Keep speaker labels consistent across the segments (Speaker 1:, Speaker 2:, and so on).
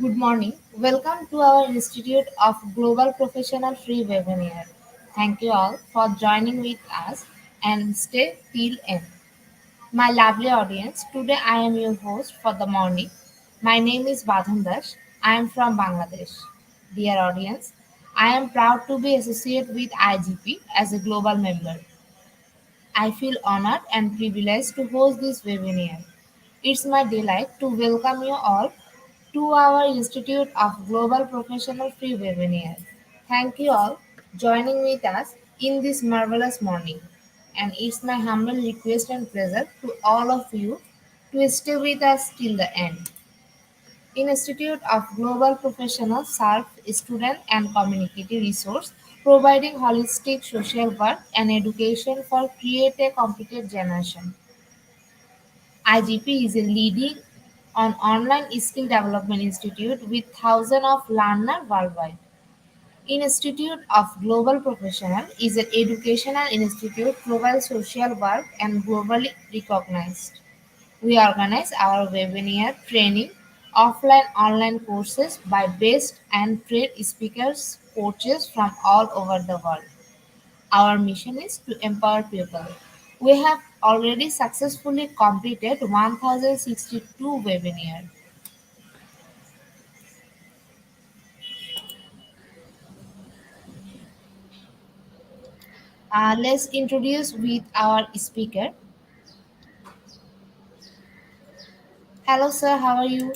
Speaker 1: Good morning. Welcome to our Institute of Global Professional Free webinar. Thank you all for joining with us and stay till end. My lovely audience, today I am your host for the morning. My name is Badhan Dash. I am from Bangladesh. Dear audience, I am proud to be associated with IGP as a global member. I feel honored and privileged to host this webinar. It's my delight to welcome you all to our Institute of Global Professional Free webinar. Thank you all joining with us in this marvelous morning. And it's my humble request and pleasure to all of you to stay with us till the end. Institute of Global Professionals serve student and community resource, providing holistic social work and education for create a competent generation. IGP is a leading on online skill development institute with thousands of learners worldwide. Institute of Global Professional is an educational institute provides social work and globally recognized. We organize our webinar training, offline online courses by best and trained speakers, coaches from all over the world. Our mission is to empower people. We have already successfully completed 1062 webinars. Let's introduce with our speaker. Hello, sir. How are you?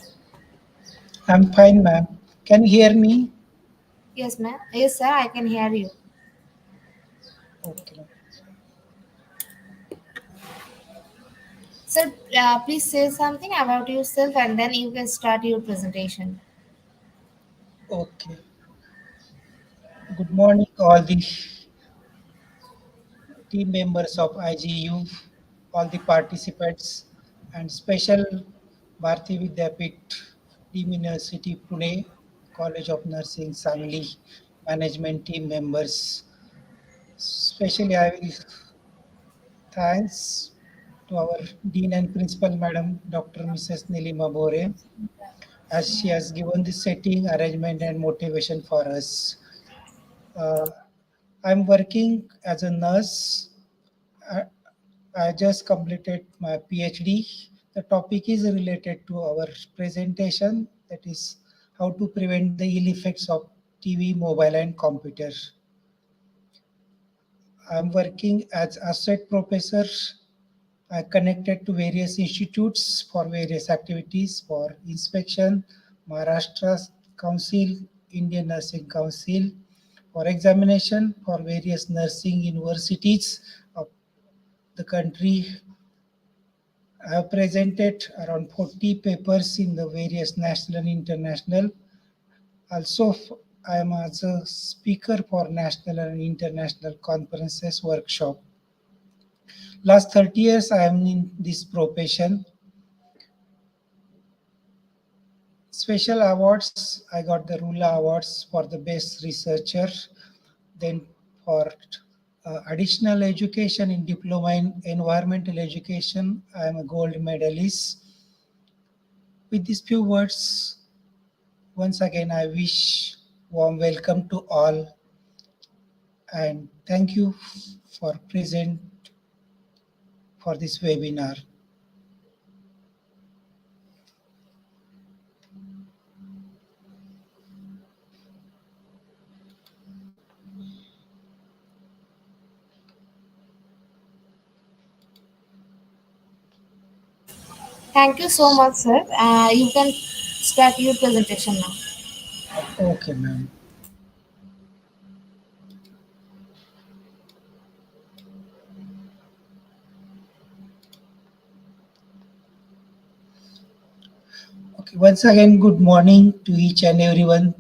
Speaker 2: I'm fine, ma'am. Can you hear me?
Speaker 1: Yes, ma'am. Yes, sir. I can hear you.
Speaker 2: Okay, ma'am.
Speaker 1: Sir, please say something about yourself and then you can start your presentation.
Speaker 2: Okay. Good morning, all the team members of IGU, all the participants, and special Bharati Vidyapit Team University Pune, College of Nursing, Sangli, management team members. Especially, I will thanks to our Dean and Principal Madam, Dr. Mrs. Nilima Bore, as she has given the setting, arrangement, and motivation for us. Uh, I'm working as a nurse. I, I just completed my PhD. The topic is related to our presentation, that is how to prevent the ill effects of TV, mobile, and computer. I'm working as associate professor. I connected to various institutes for various activities for inspection, Maharashtra Council, Indian Nursing Council, for examination for various nursing universities of the country. I have presented around 40 papers in the various national and international. Also, I am as a speaker for national and international conferences workshop. Last 30 years, I am in this profession. Special awards, I got the Rula Awards for the best researcher. Then for additional education in diploma in environmental education, I am a gold medalist. With these few words, once again, I wish warm welcome to all and thank you for present for this webinar.
Speaker 1: Thank you so much, sir. You can start your presentation now.
Speaker 2: Okay, ma'am. Okay, once again, good morning to each and everyone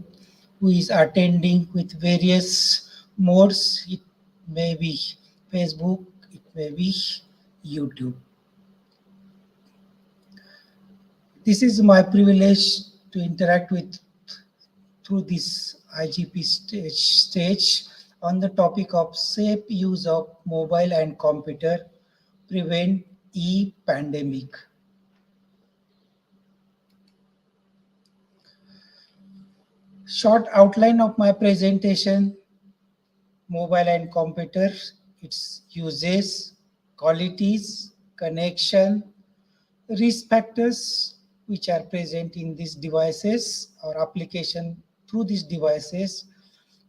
Speaker 2: who is attending with various modes. It may be Facebook, it may be YouTube. This is my privilege to interact with through this IGP stage on the topic of safe use of mobile and computer prevent e-pandemic. Short outline of my presentation: mobile and computer, its uses, qualities, connection, risk factors which are present in these devices or application through these devices,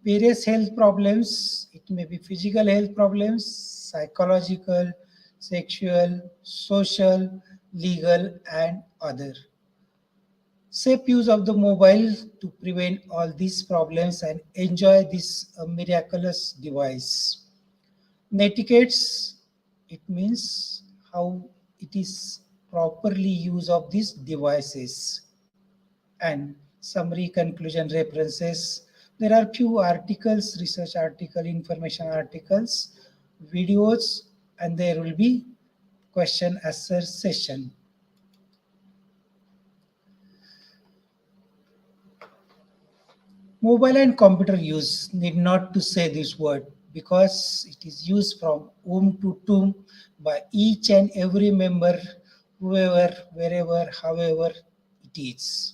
Speaker 2: various health problems, it may be physical health problems, psychological, sexual, social, legal, and other. Safe use of the mobile to prevent all these problems and enjoy this miraculous device. Netiquettes, it means how it is properly use of these devices. And summary, conclusion, references. There are few articles, research article, information articles, videos, and there will be question answer session. Mobile and computer use, need not to say this word because it is used from whom to whom by each and every member, whoever, wherever, however it is.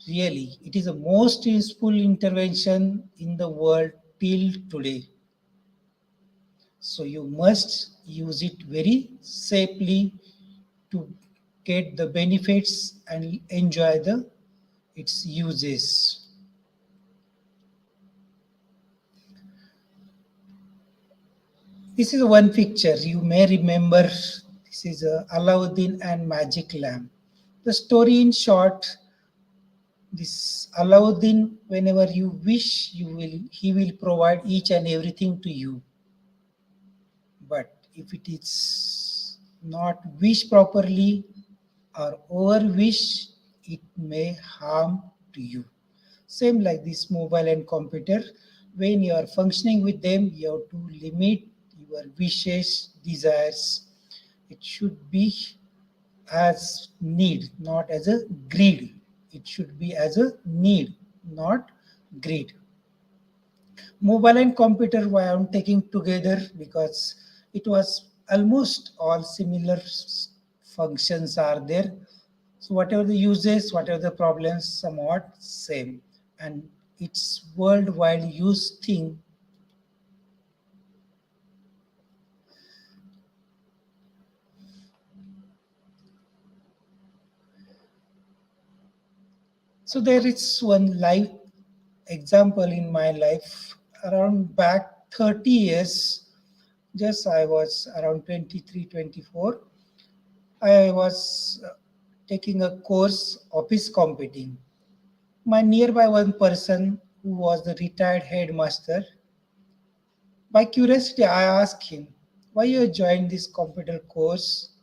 Speaker 2: Really, it is the most useful intervention in the world till today. So you must use it very safely to get the benefits and enjoy the its uses. This is one picture you may remember. This is Alauddin and magic lamp. The story in short: this Alauddin, whenever you wish, he will provide each and everything to you. But if it is not wished properly or over wish, it may harm to you. Same like this mobile and computer. When you are functioning with them, you have to limit your wishes, desires. It should be as need, not as a greed. It should be as a need, not greed. Mobile and computer why I'm taking together because it was almost all similar functions are there. So whatever the uses, whatever the problems, somewhat same, and it's worldwide used thing. So there is one live example in my life around back 30 years. Just I was around 23, 24. I was taking a course office computing. My nearby one person who was the retired headmaster, by curiosity I asked him, why you joined this computer course?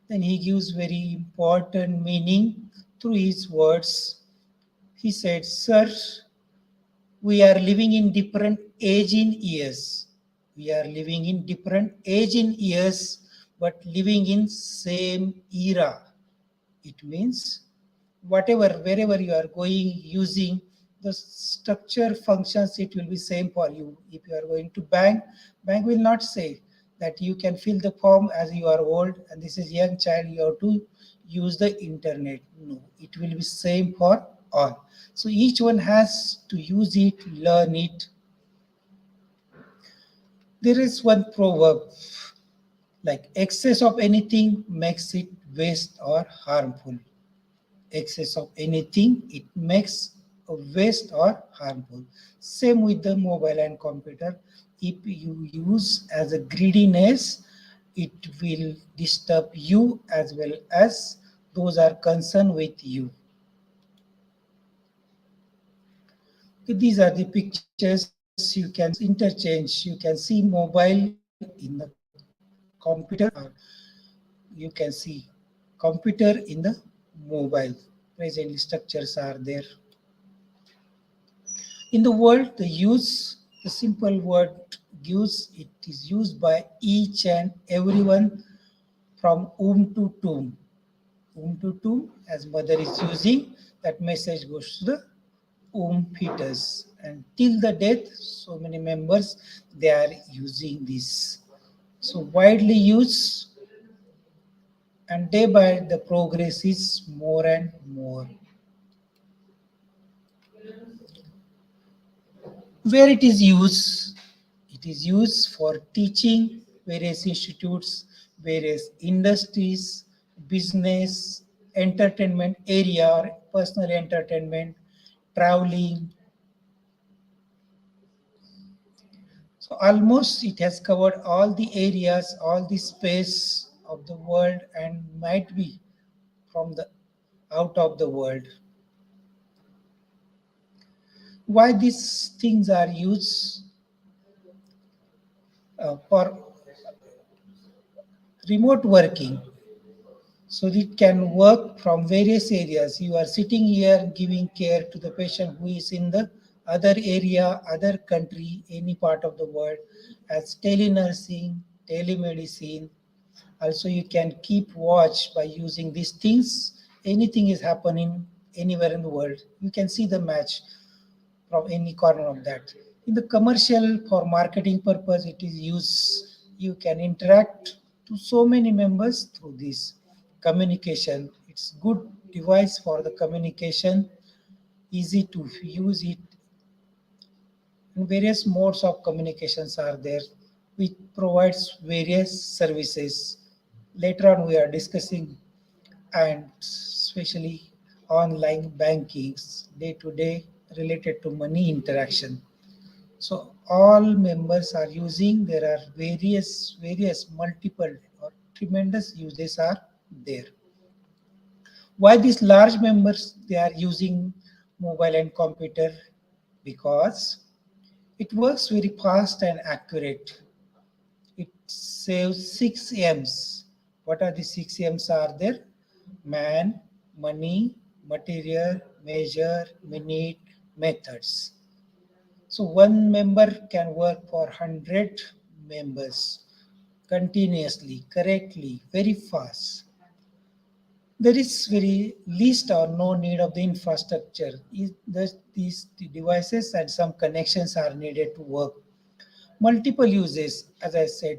Speaker 2: Then he gives very important meaning through his words. He said, sir, we are living in different age in years. We are living in different age in years, but living in same era. It means whatever, wherever you are going, using the structure functions, it will be same for you. If you are going to bank will not say that you can fill the form as you are old and this is young child, you have to use the internet. No, it will be same for all. So each one has to use it, learn it. There is one proverb like excess of anything makes it waste or harmful. Excess of anything, it makes a waste or harmful. Same with the mobile and computer. If you use as a greediness, it will disturb you as well as those are concerned with you. Okay, these are the pictures you can interchange. You can see mobile in the computer, or you can see computer in the mobile. Presently, structures are there. In the world, the simple word use, it is used by each and everyone from womb to tomb. Womb to tomb, as mother is using, that message goes to the womb fetus. And till the death, so many members, they are using this. So widely used, and day by the progress is more and more. Where it is used for teaching various institutes, various industries, business, entertainment area or personal entertainment, traveling. So almost it has covered all the areas, all the space of the world, and might be from the out of the world. Why these things are used for remote working? So it can work from various areas. You are sitting here giving care to the patient who is in the other area, other country, any part of the world, as telenursing, telemedicine. Also, you can keep watch by using these things. Anything is happening anywhere in the world, you can see the match from any corner of that. In the commercial for marketing purpose, it is used. You can interact to so many members through this communication. It's good device for the communication, easy to use it, and various modes of communications are there, which provides various services. Later on, we are discussing, and especially online bankings, day to day related to money interaction. So all members are using. There are various multiple or tremendous uses are there. Why these large members they are using mobile and computer? Because it works very fast and accurate. It saves 6 M's. What are the 6 M's are there? Man, money, material, measure, minute, methods. So one member can work for 100 members continuously, correctly, very fast. There is very least or no need of the infrastructure. These devices and some connections are needed to work. Multiple uses, as I said,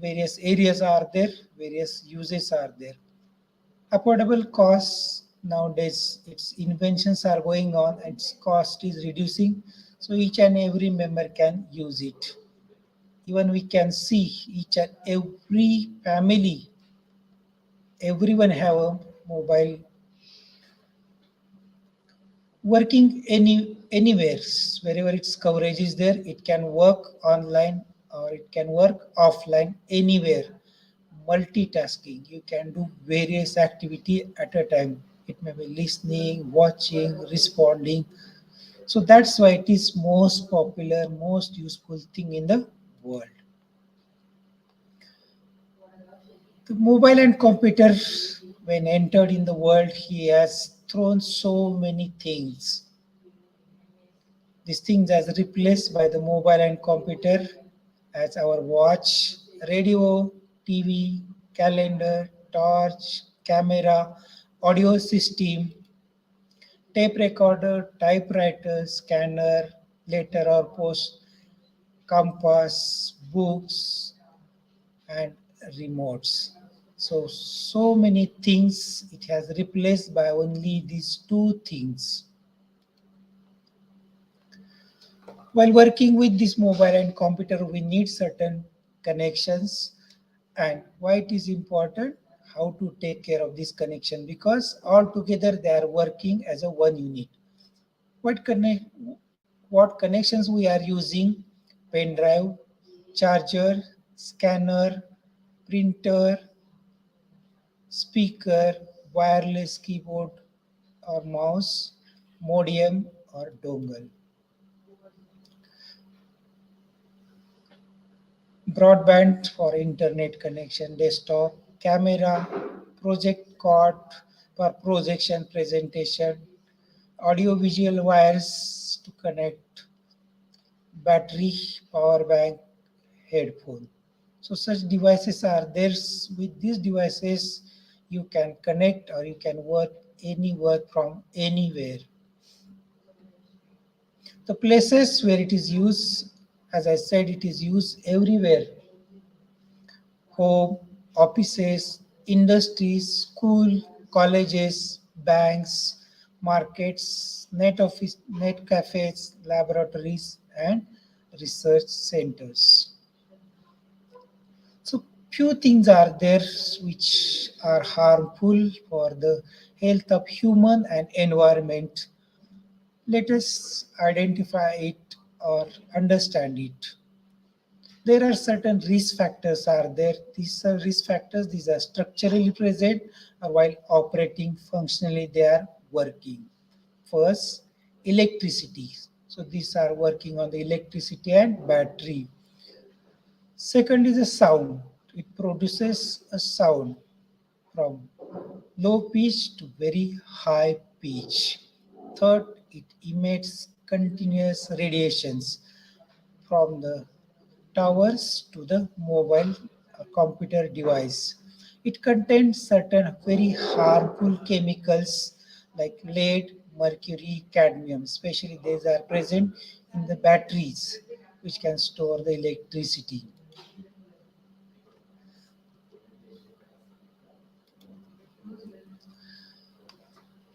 Speaker 2: various areas are there, various uses are there. Affordable costs nowadays, its inventions are going on and its cost is reducing. So each and every member can use it. Even we can see each and every family, everyone have a mobile working anywhere, wherever its coverage is there. It can work online or it can work offline anywhere. Multitasking, you can do various activity at a time. It may be listening, watching, responding. So that's why it is most popular, most useful thing in the world. The mobile and computer, when entered in the world, he has thrown so many things. These things as replaced by the mobile and computer as our watch, radio, TV, calendar, torch, camera, audio system, tape recorder, typewriter, scanner, letter or post, compass, books, and remotes. So many things it has replaced by only these two things. While working with this mobile and computer, we need certain connections. And why it is important? How to take care of this connection? Because all together they are working as a one unit. What connect? What connections we are using? Pen drive, charger, scanner, printer, speaker, wireless keyboard or mouse, modem or dongle. Broadband for internet connection, desktop, camera, project card for projection presentation, audio visual wires to connect, battery, power bank, headphone. So such devices are there. With these devices, you can connect or you can work any work from anywhere. The places where it is used, as I said, it is used everywhere. Home, offices, industries, school, colleges, banks, markets, net office, net cafes, laboratories, and research centers. So few things are there which are harmful for the health of human and environment. Let us identify it or understand it. There are certain risk factors are there. These are risk factors, these are structurally present while operating functionally they are working. First, electricity. So these are working on the electricity and battery. Second is the sound. It produces a sound from low pitch to very high pitch. Third, it emits continuous radiations from the towers to the mobile computer device. It contains certain very harmful chemicals like lead, mercury, cadmium, especially these are present in the batteries which can store the electricity.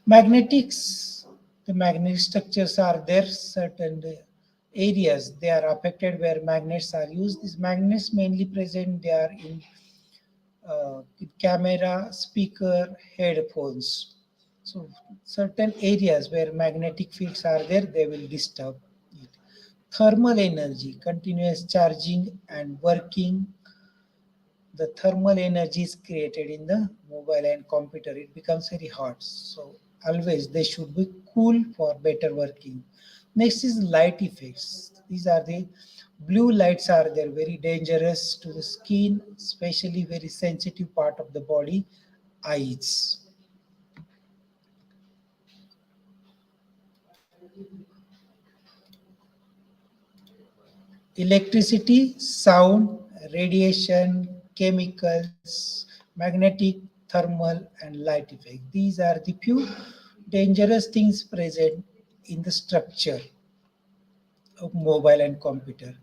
Speaker 2: Magnetics, the magnetic structures are there, certain areas they are affected where magnets are used. These magnets mainly present, they are in camera, speaker, headphones. So certain areas where magnetic fields are there, they will disturb it. Thermal energy, continuous charging and working, the thermal energy is created in the mobile and computer, it becomes very hot, so always they should be cool for better working. Next is light effects. These are the blue lights are there very dangerous to the skin, especially very sensitive part of the body, eyes. Electricity, sound, radiation, chemicals, magnetic, thermal, and light effect. These are the few dangerous things present in the structure of mobile and computer.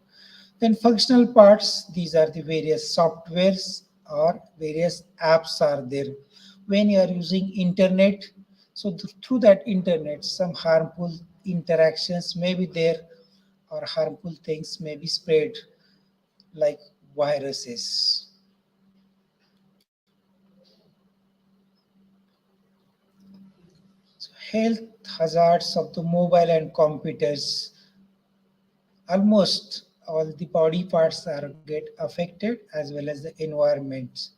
Speaker 2: Then functional parts, these are the various softwares or various apps are there. When you are using internet, so through that internet, some harmful interactions may be there or harmful things may be spread like viruses. So health hazards of the mobile and computers, almost all the body parts are get affected as well as the environment.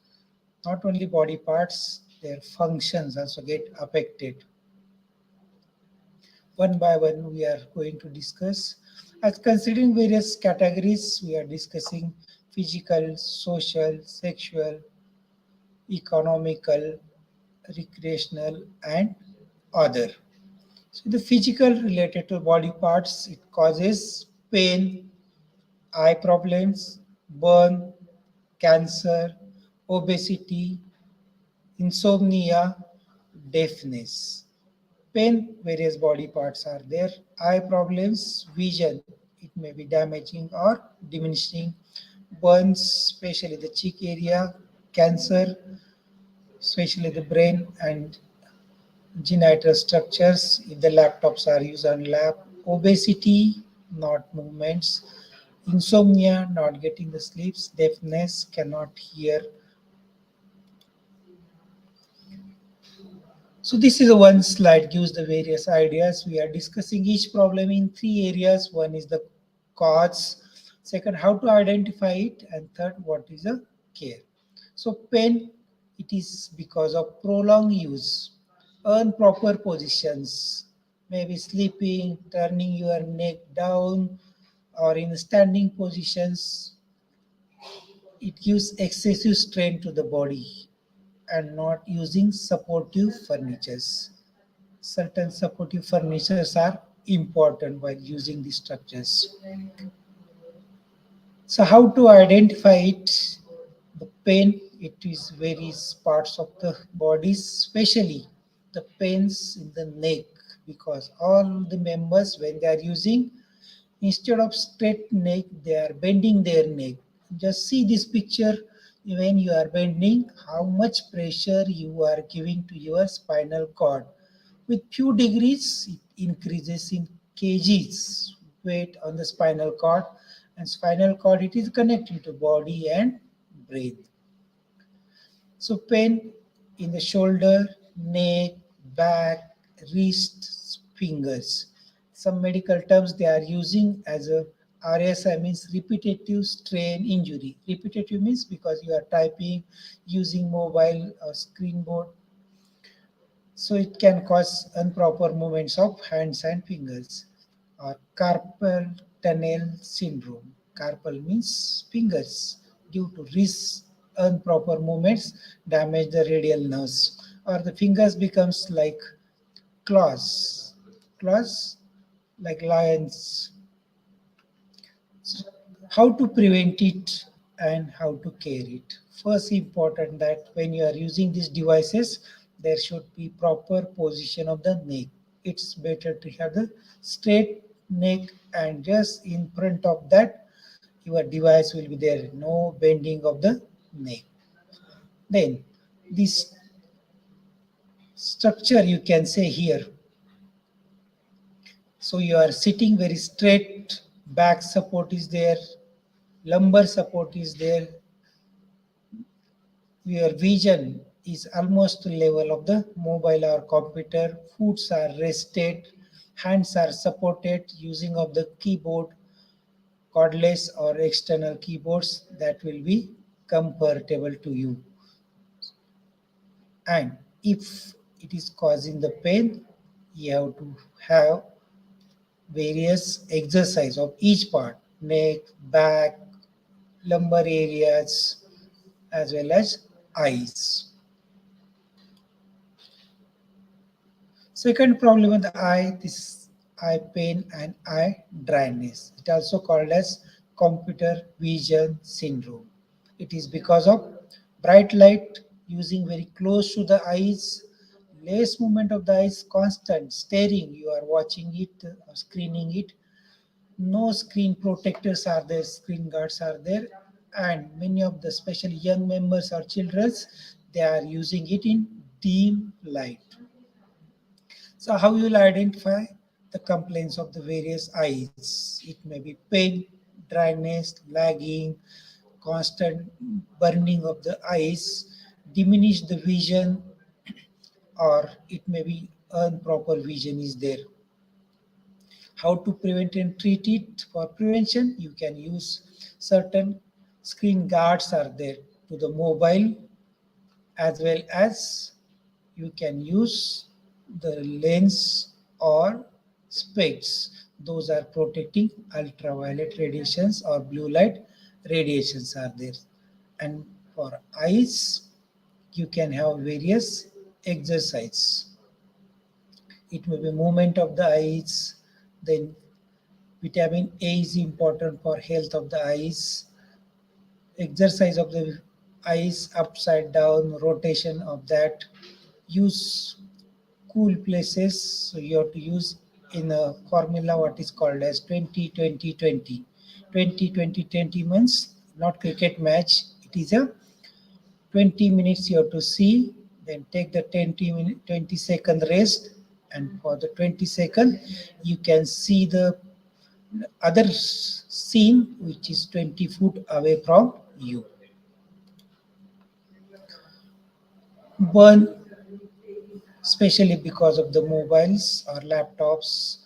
Speaker 2: Not only body parts, their functions also get affected. One by one, we are going to discuss. As considering various categories, we are discussing physical, social, sexual, economical, recreational, and other. So the physical related to body parts, it causes pain, eye problems, burn, cancer, obesity, insomnia, deafness. Pain, various body parts are there. Eye problems, vision, it may be damaging or diminishing. Burns, especially the cheek area. Cancer, especially the brain and genital structures if the laptops are used on lap. Obesity, not movements. Insomnia, not getting the sleeps. Deafness, cannot hear. So this is a one slide gives the various ideas. We are discussing each problem in three areas. One is the cause, second how to identify it, and third what is the care. So pain, it is because of prolonged use, improper positions, maybe sleeping, turning your neck down, or in standing positions. It gives excessive strain to the body and not using supportive furnitures. Certain supportive furnitures are important while using these structures. So how to identify it? The pain, it is various parts of the body, especially the pains in the neck, because all the members when they are using, instead of straight neck, they are bending their neck. Just see this picture when you are bending, how much pressure you are giving to your spinal cord. With few degrees, it increases in kgs. weight on the spinal cord, and spinal cord it is connected to body and brain. So pain in the shoulder, neck, back, wrists, fingers. Some medical terms they are using as a RSI means repetitive strain injury. Repetitive means because you are typing using mobile or screen board, so it can cause improper movements of hands and fingers. Or carpal tunnel syndrome. Carpal means fingers. Due to wrist improper movements, damage the radial nerves. Or the fingers becomes like claws. Claws like lions. How to prevent it and how to care it. First, important that when you are using these devices, there should be proper position of the neck. It's better to have the straight neck, and just in front of that your device will be there, no bending of the neck. Then this structure you can say here, so you are sitting very straight, back support is there, lumbar support is there, your vision is almost level of the mobile or computer, foots are rested, hands are supported using of the keyboard, cordless or external keyboards that will be comfortable to you. And if it is causing the pain, you have to have various exercise of each part, neck, back, lumbar areas, as well as eyes. Second problem with the eye, this eye pain and eye dryness. It also called as computer vision syndrome. It is because of bright light using very close to the eyes, less movement of the eyes, constant staring. You are watching it or screening it. No screen protectors are there, screen guards are there, and many of the especially young members or children, they are using it in dim light. So how you will identify the complaints of the various eyes? It may be pain, dryness, lagging, constant burning of the eyes, diminish the vision, or it may be improper vision is there. How to prevent and treat it? For prevention, you can use certain screen guards are there to the mobile, as well as you can use the lens or specs. Those are protecting ultraviolet radiations or blue light radiations are there. And for eyes, you can have various exercise. It may be movement of the eyes, then vitamin A is important for health of the eyes, exercise of the eyes upside down, rotation of that, use cool places. So you have to use in a formula what is called as 20-20-20. 20-20-20 means not cricket match. It is a 20 minutes you have to see, then take the 20-second rest, and for the 20-second you can see the other scene which is 20 foot away from you. Burn, especially because of the mobiles or laptops.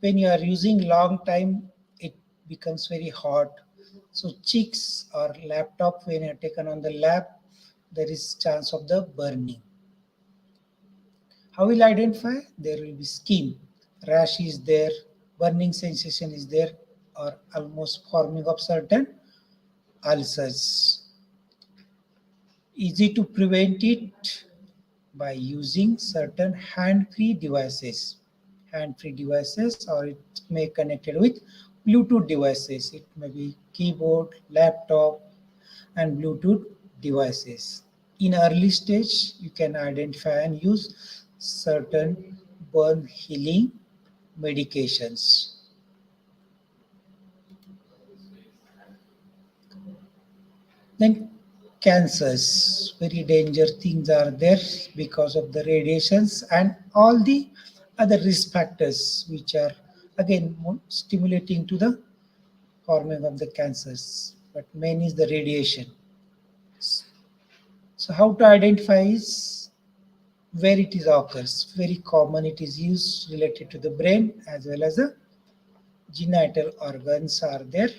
Speaker 2: When you are using long time, it becomes very hot. So cheeks or laptop when you are taken on the lap, there is chance of the burning. How will identify? There will be skin, rash is there, burning sensation is there, or almost forming of certain ulcers. Easy to prevent it by using certain hand-free devices. Hand-free devices, or it may connected with Bluetooth devices. It may be keyboard, laptop, and Bluetooth devices. In early stage, you can identify and use certain burn healing medications. Then cancers, very danger things are there because of the radiations and all the other risk factors which are again more stimulating to the forming of the cancers. But main is the radiation. So how to identify is where it is occurs. Very common. It is used related to the brain as well as the genital organs are there.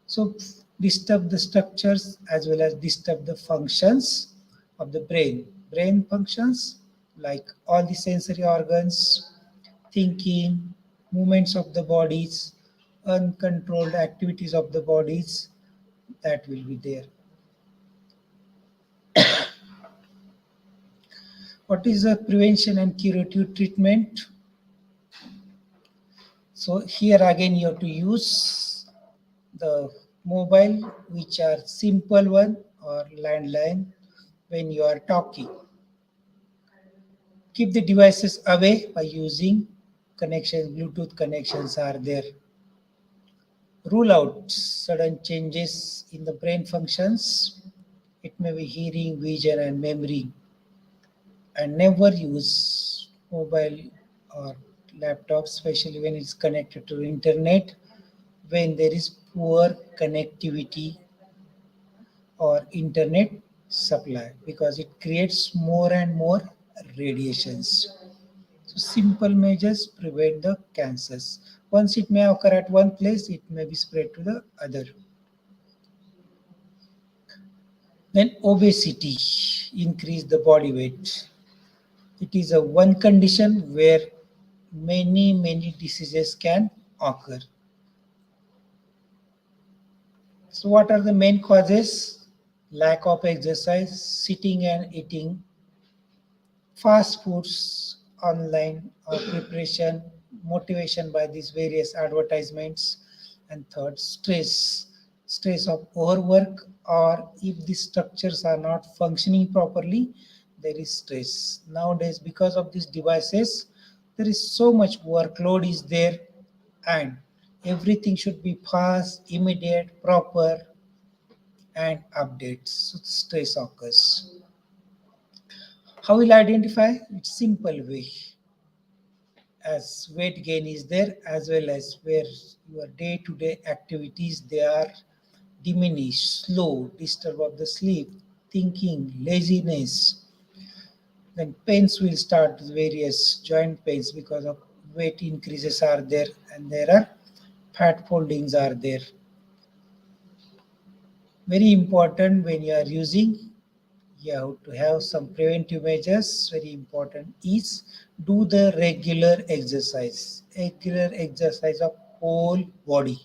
Speaker 2: So disturb the structures as well as disturb the functions of the brain. Brain functions like all the sensory organs, thinking, movements of the bodies, uncontrolled activities of the bodies, that will be there. What is the prevention and curative treatment? So here again you have to use the mobile, which are simple one, or landline when you are talking. Keep the devices away by using connections. Bluetooth connections are there. Rule out sudden changes in the brain functions. It may be hearing, vision, and memory. And never use mobile or laptop, especially when it's connected to internet, when there is poor connectivity or internet supply, because it creates more and more radiations. So simple measures prevent the cancers. Once it may occur at one place, it may be spread to the other. Then obesity, increase the body weight. It is a one condition where many diseases can occur. So what are the main causes? Lack of exercise, sitting and eating, fast foods, online or preparation, motivation by these various advertisements, and third, stress of overwork, or if the structures are not functioning properly, there is stress. Nowadays, because of these devices, there is so much workload is there, and everything should be fast, immediate, proper, and updates. So stress occurs. How will identify? It's simple way, as weight gain is there, as well as where your day-to-day activities they are diminished, slow, disturb of the sleep, thinking, laziness. Then pains will start, various joint pains because of weight increases are there, and there are fat foldings are there. Very important when you are using, you have to have some preventive measures. Very important is do the regular exercise. Regular exercise of whole body.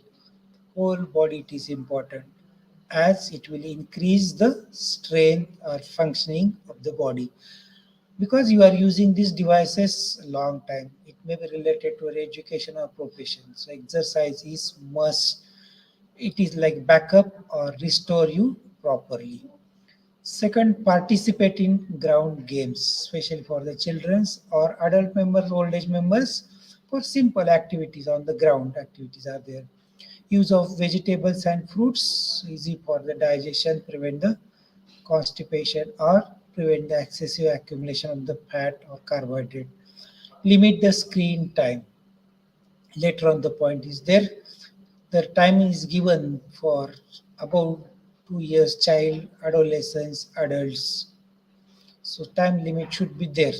Speaker 2: Whole body it is important, as it will increase the strength or functioning of the body. Because you are using these devices a long time, it may be related to your education or profession. So exercise is must. It is like backup or restore you properly. Second, participate in ground games, especially for the children's or adult members, old age members. For simple activities on the ground, activities are there. Use of vegetables and fruits, easy for the digestion, prevent the constipation or prevent the excessive accumulation of the fat or carbohydrate. Limit the screen time. Later on, the point is there. The time is given for about 2 years child, adolescents, adults. So time limit should be there.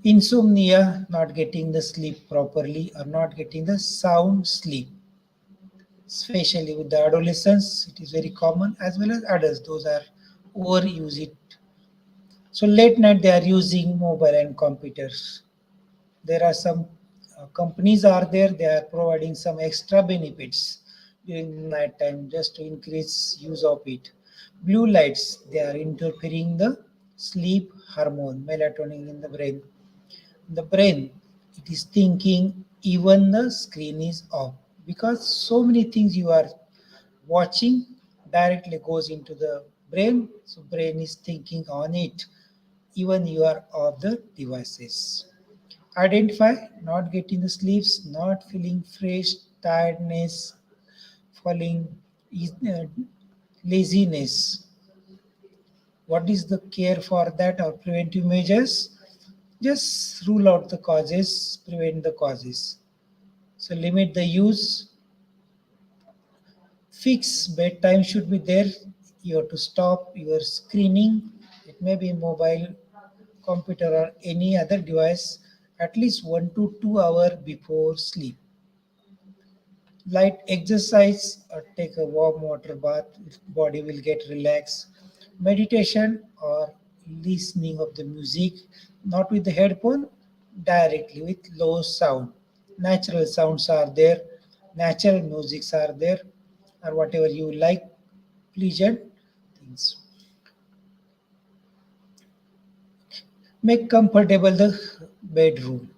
Speaker 2: Insomnia, not getting the sleep properly or not getting the sound sleep, especially with the adolescents, it is very common, as well as adults. Those are overuse it. So late night they are using mobile and computers. There are some companies are there. They are providing some extra benefits during night time just to increase use of it. Blue lights, they are interfering the sleep hormone melatonin in the brain. The brain, it is thinking even the screen is off, because so many things you are watching directly goes into the brain. So brain is thinking on it even you are off the devices. Identify not getting the sleeps, not feeling fresh, tiredness, falling, laziness. What is the care for that or preventive measures? Just rule out the causes, prevent the causes. So limit the use, fix bedtime should be there. You have to stop your screening. It may be mobile, computer, or any other device at least 1 to 2 hours before sleep. Light exercise or take a warm water bath, body will get relaxed. Meditation or listening of the music, not with the headphone, directly with low sound. Natural sounds are there, natural musics are there, or whatever you like, pleasant things. Make comfortable the bedroom.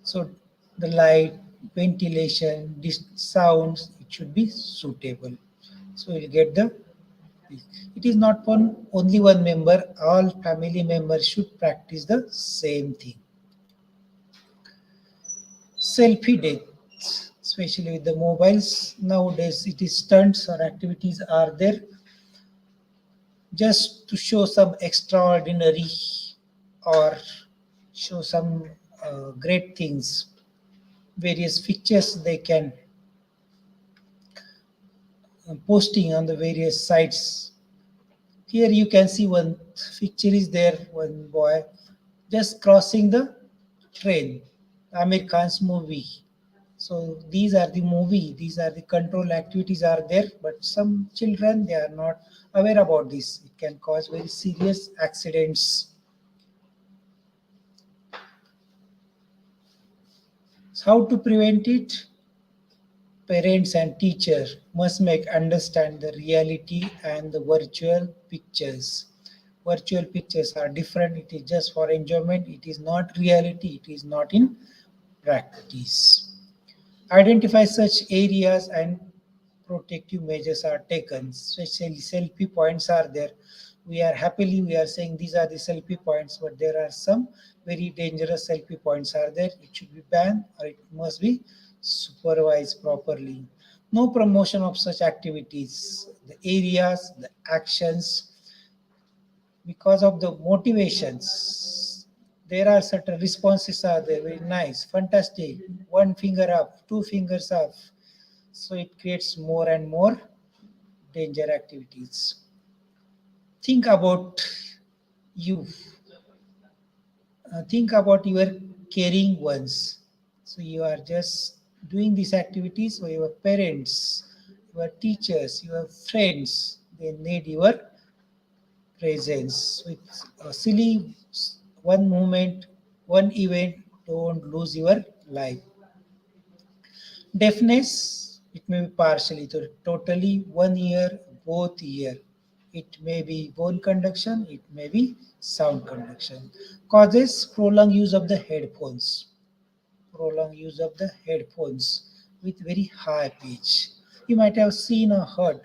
Speaker 2: So the light, ventilation, this sounds, it should be suitable. So you'll get the peace. It is not for only one member, all family members should practice the same thing. Selfie dates, especially with the mobiles. Nowadays it is stunts or activities are there just to show some extraordinary or show some great things, various pictures they can posting on the various sites. Here you can see one picture is there, one boy just crossing the train, Amir Khan's movie. So these are the movie, these are the control activities are there, but some children they are not aware about this. It can cause very serious accidents. So how to prevent it? Parents and teachers must make understand the reality and the virtual pictures. Virtual pictures are different. It is just for enjoyment. It is not reality. It is not in practice. Identify such areas and protective measures are taken. Especially selfie points are there. We are saying these are the selfie points, but there are some very dangerous selfie points are there. It should be banned or it must be supervised properly. No promotion of such activities. The areas, the actions, because of the motivations, there are certain responses are there, very nice, fantastic, one finger up, two fingers up. So it creates more and more danger activities. Think about you. Think about your caring ones. So you are just doing these activities for your parents, your teachers, your friends. They need your presence. With a silly one moment, one event, don't lose your life. Deafness, it may be partially, so totally 1 year, both ear. It may be bone conduction, it may be sound conduction. Causes prolonged use of the headphones. Prolonged use of the headphones with very high pitch. You might have seen or heard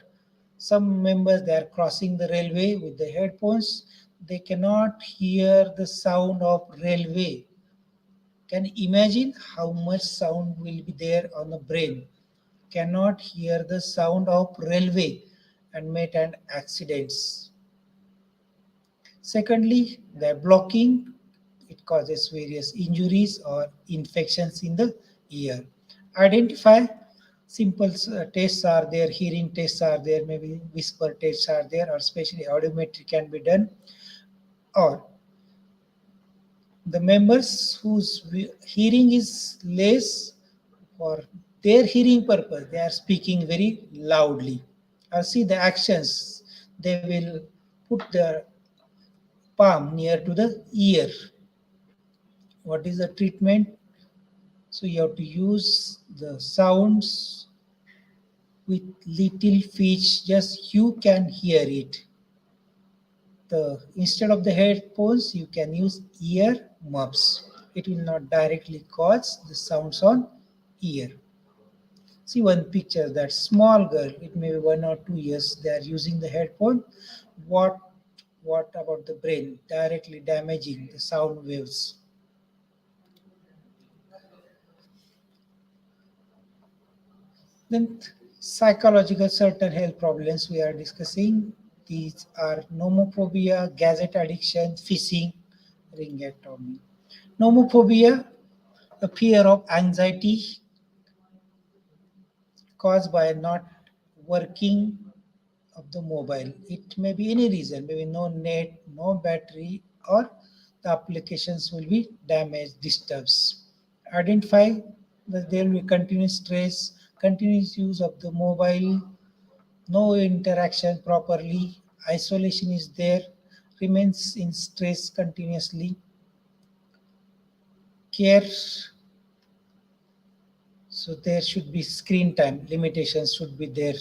Speaker 2: some members they are crossing the railway with the headphones. They cannot hear the sound of railway. Can you imagine how much sound will be there on the brain? Cannot hear the sound of railway and may attend accidents. Secondly, the blocking, it causes various injuries or infections in the ear. Identify simple tests are there, hearing tests are there, maybe whisper tests are there, or especially audiometry can be done. Or the members whose hearing is less for their hearing purpose, they are speaking very loudly. Or see the actions, they will put their palm near to the ear. What is the treatment? So you have to use the sounds with little pitch, just you can hear it. The instead of the headphones, you can use ear muffs. It will not directly cause the sounds on ear. See one picture, that small girl, it may be 1 or 2 years, they are using the headphone. What what about the brain? Directly damaging the sound waves. Then psychological certain health problems we are discussing. These are nomophobia, gadget addiction, phishing, ringatomy. Nomophobia, a fear of anxiety caused by not working of the mobile. It may be any reason, maybe no net, no battery, or the applications will be damaged, disturbs. Identify that there will be continuous stress, continuous use of the mobile, no interaction properly, isolation is there, remains in stress continuously, care. So there should be screen time limitations should be there.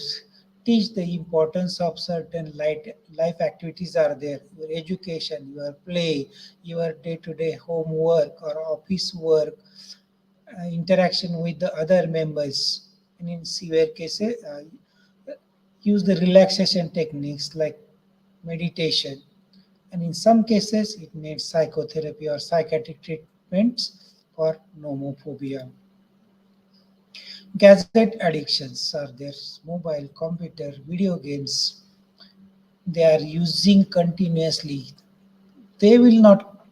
Speaker 2: Teach the importance of certain life activities are there. Your education, your play, your day-to-day homework or office work, interaction with the other members. And in severe cases, use the relaxation techniques like meditation. And in some cases, it needs psychotherapy or psychiatric treatments for nomophobia. Gadget addictions are there, mobile, computer, video games, they are using continuously. They will not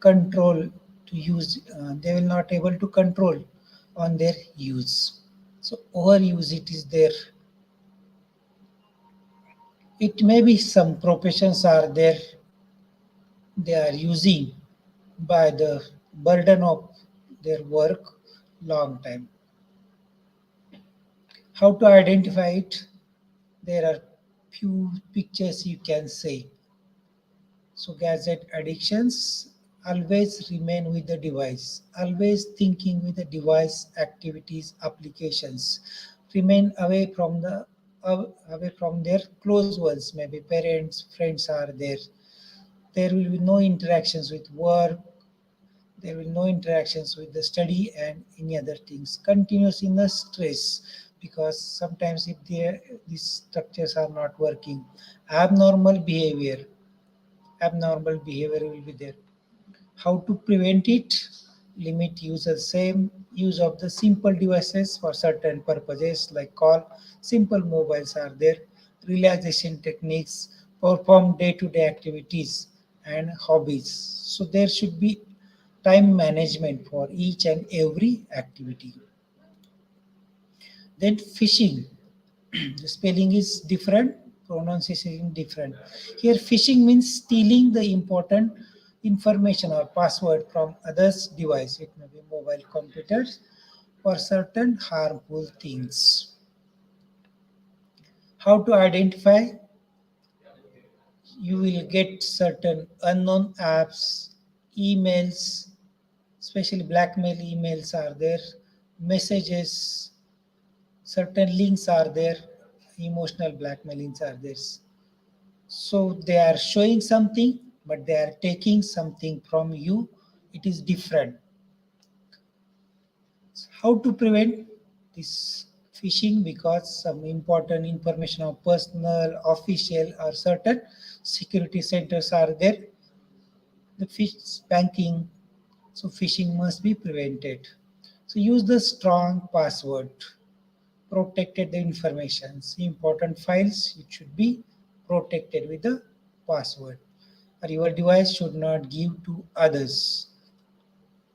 Speaker 2: control to use, they will not able to control on their use. So overuse it is there. It may be some professions are there, they are using by the burden of their work long time. How to identify it? There are few pictures you can say. So gadget addictions always remain with the device, always thinking with the device activities, applications, remain away from their close ones, maybe parents, friends are there. There will be no interactions with work, there will no interactions with the study and any other things. Continuous in the stress because sometimes if these structures are not working, abnormal behavior, abnormal behavior will be there. How to prevent it? Limit user same use of the simple devices for certain purposes like call. Simple mobiles are there. Relaxation techniques, perform day-to-day activities and hobbies. So there should be time management for each and every activity. Then phishing. The spelling is different, pronunciation is different. Here, phishing means stealing the important information or password from others' device. It may be mobile computers for certain harmful things. How to identify? You will get certain unknown apps, emails, especially blackmail emails are there, messages, certain links are there, emotional blackmailings are there. So they are showing something, but they are taking something from you. It is different. How to prevent this phishing? Because some important information of personal, official, or certain security centers are there. The fish banking, so phishing must be prevented. So use the strong password. Protected the informations. Important files, it should be protected with the password. Or your device should not give to others.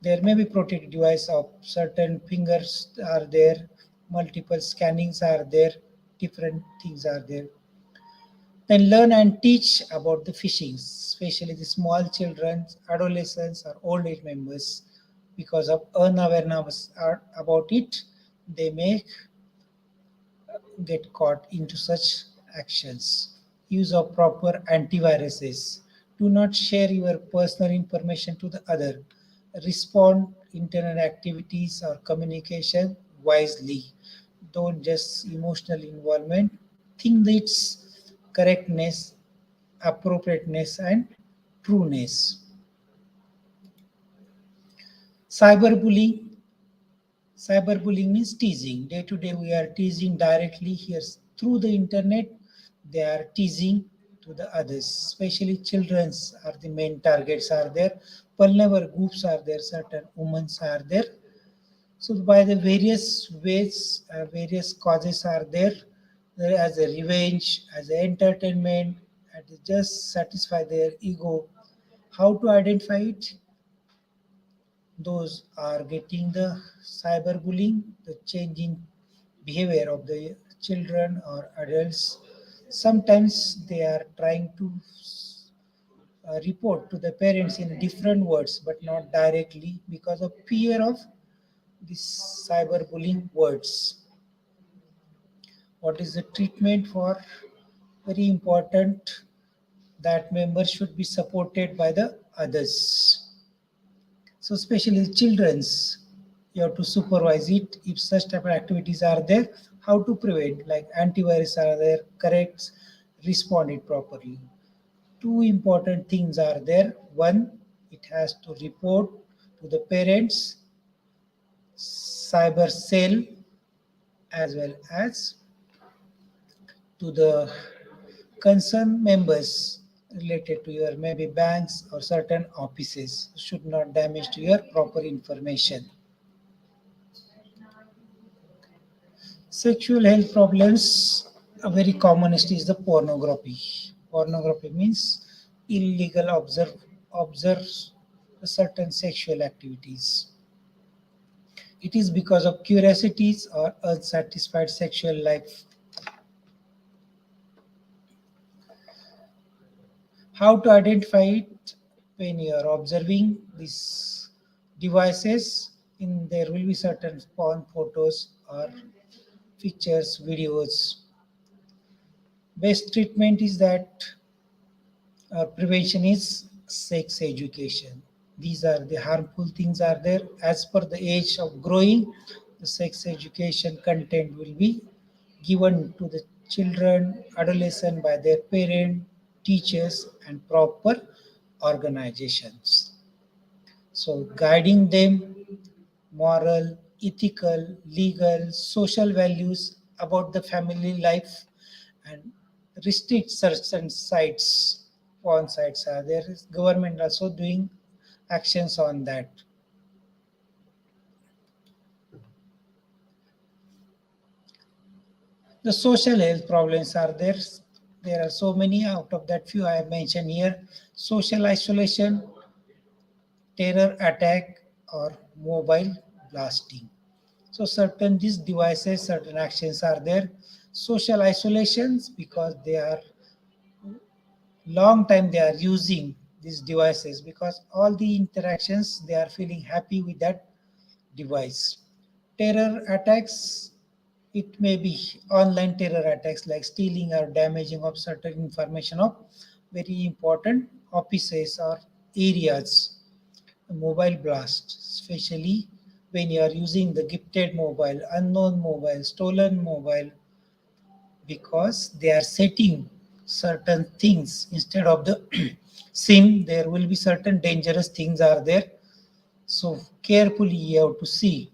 Speaker 2: There may be protected device of certain fingers are there, multiple scannings are there, different things are there. Then learn and teach about the phishing, especially the small children, adolescents, or old age members. Because of unawareness about it, they may get caught into such actions. Use of proper antiviruses. Do not share your personal information to the other. Respond internet activities or communication wisely. Don't just emotional involvement. Think its correctness, appropriateness, and trueness. Cyberbullying. Cyberbullying means teasing. Day to day, we are teasing directly here through the internet. They are teasing to the others, especially childrens are the main targets. Are there vulnerable groups? Are there certain women are there? So by the various ways, various causes are there. There as a revenge, as an entertainment, and to just satisfy their ego. How to identify it? those are getting the cyberbullying, the changing behavior of the children or adults. Sometimes they are trying to report to the parents in different words, but not directly because of fear of these cyberbullying words. What is the treatment for? Very important that members should be supported by the others. So especially children's, you have to supervise it. If such type of activities are there, how to prevent, like antivirus are there, correct, respond it properly. Two important things are there. One, it has to report to the parents, cyber cell, as well as to the concerned members related to your maybe banks or certain offices should not damage to your proper information. Sexual health problems, a very commonest is the pornography. Pornography means illegal observe certain sexual activities. It is because of curiosities or unsatisfied sexual life. How to identify it when you are observing these devices? In there will be certain porn photos or pictures, videos. Best treatment is that prevention is sex education. These are the harmful things are there. As per the age of growing, the sex education content will be given to the children, adolescent by their parent, teachers, and proper organizations. So guiding them moral, ethical, legal, social values about the family life and restrict certain sites. Porn sites are there. Government also doing actions on that. The social health problems are there. There are so many. Out of that few I have mentioned here. Social isolation, terror attack, or mobile blasting. So certain these devices, certain actions are there. Social isolations because they are long time they are using these devices because all the interactions they are feeling happy with that device. Terror attacks, it may be online terror attacks like stealing or damaging of certain information of very important offices or areas. Mobile blast, especially when you are using the gifted mobile, unknown mobile, stolen mobile, because they are setting certain things instead of the sim. There will be certain dangerous things are there. So carefully you have to see.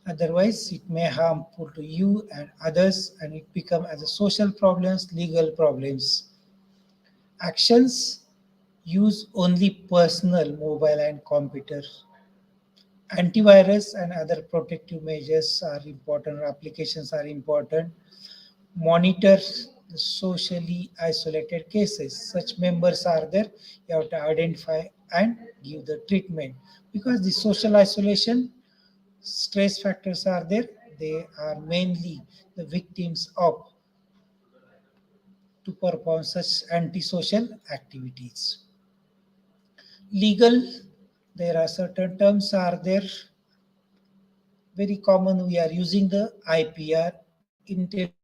Speaker 2: Otherwise, it may harmful to you and others, and it become as a social problems, legal problems. Actions use only personal mobile and computer. Antivirus and other protective measures are important, applications are important. Monitor the socially isolated cases. Such members are there, you have to identify and give the treatment. Because the social isolation, stress factors are there, they are mainly the victims of to perform such antisocial activities. Legal, there are certain terms are there very common. We are using the IPR, intellectual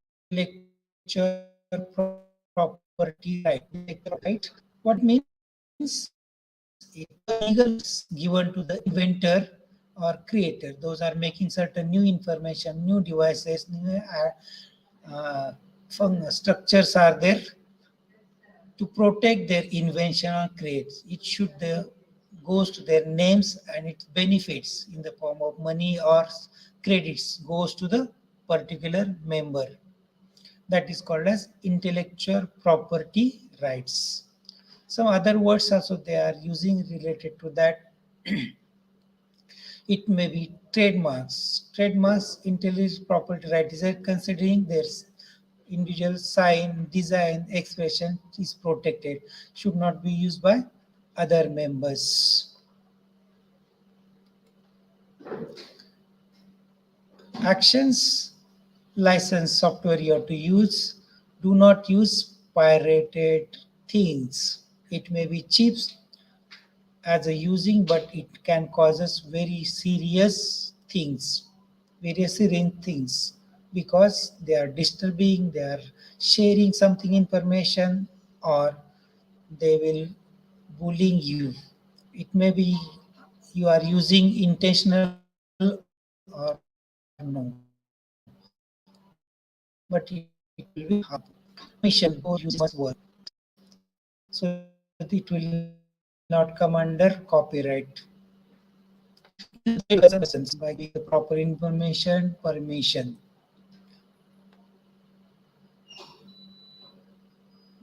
Speaker 2: property right. Intellectual property right. What means it legal rights given to the inventor or creator. Those are making certain new information, new devices, new structures are there to protect their invention or creates. It should goes to their names and its benefits in the form of money or credits goes to the particular member. That is called as intellectual property rights. Some other words also they are using related to that. It may be trademarks. Trademarks, intellectual property right is considering their individual sign, design, expression is protected, should not be used by other members. Actions license software you have to use. Do not use pirated things. It may be cheap as a using, but it can cause us very serious things, various serious things, because they are disturbing, they are sharing something information, or they will bullying you. It may be you are using intentional or no, but it will be harmful. Permission before using must work, so that it will not come under copyright. Use the license by giving the proper information, permission.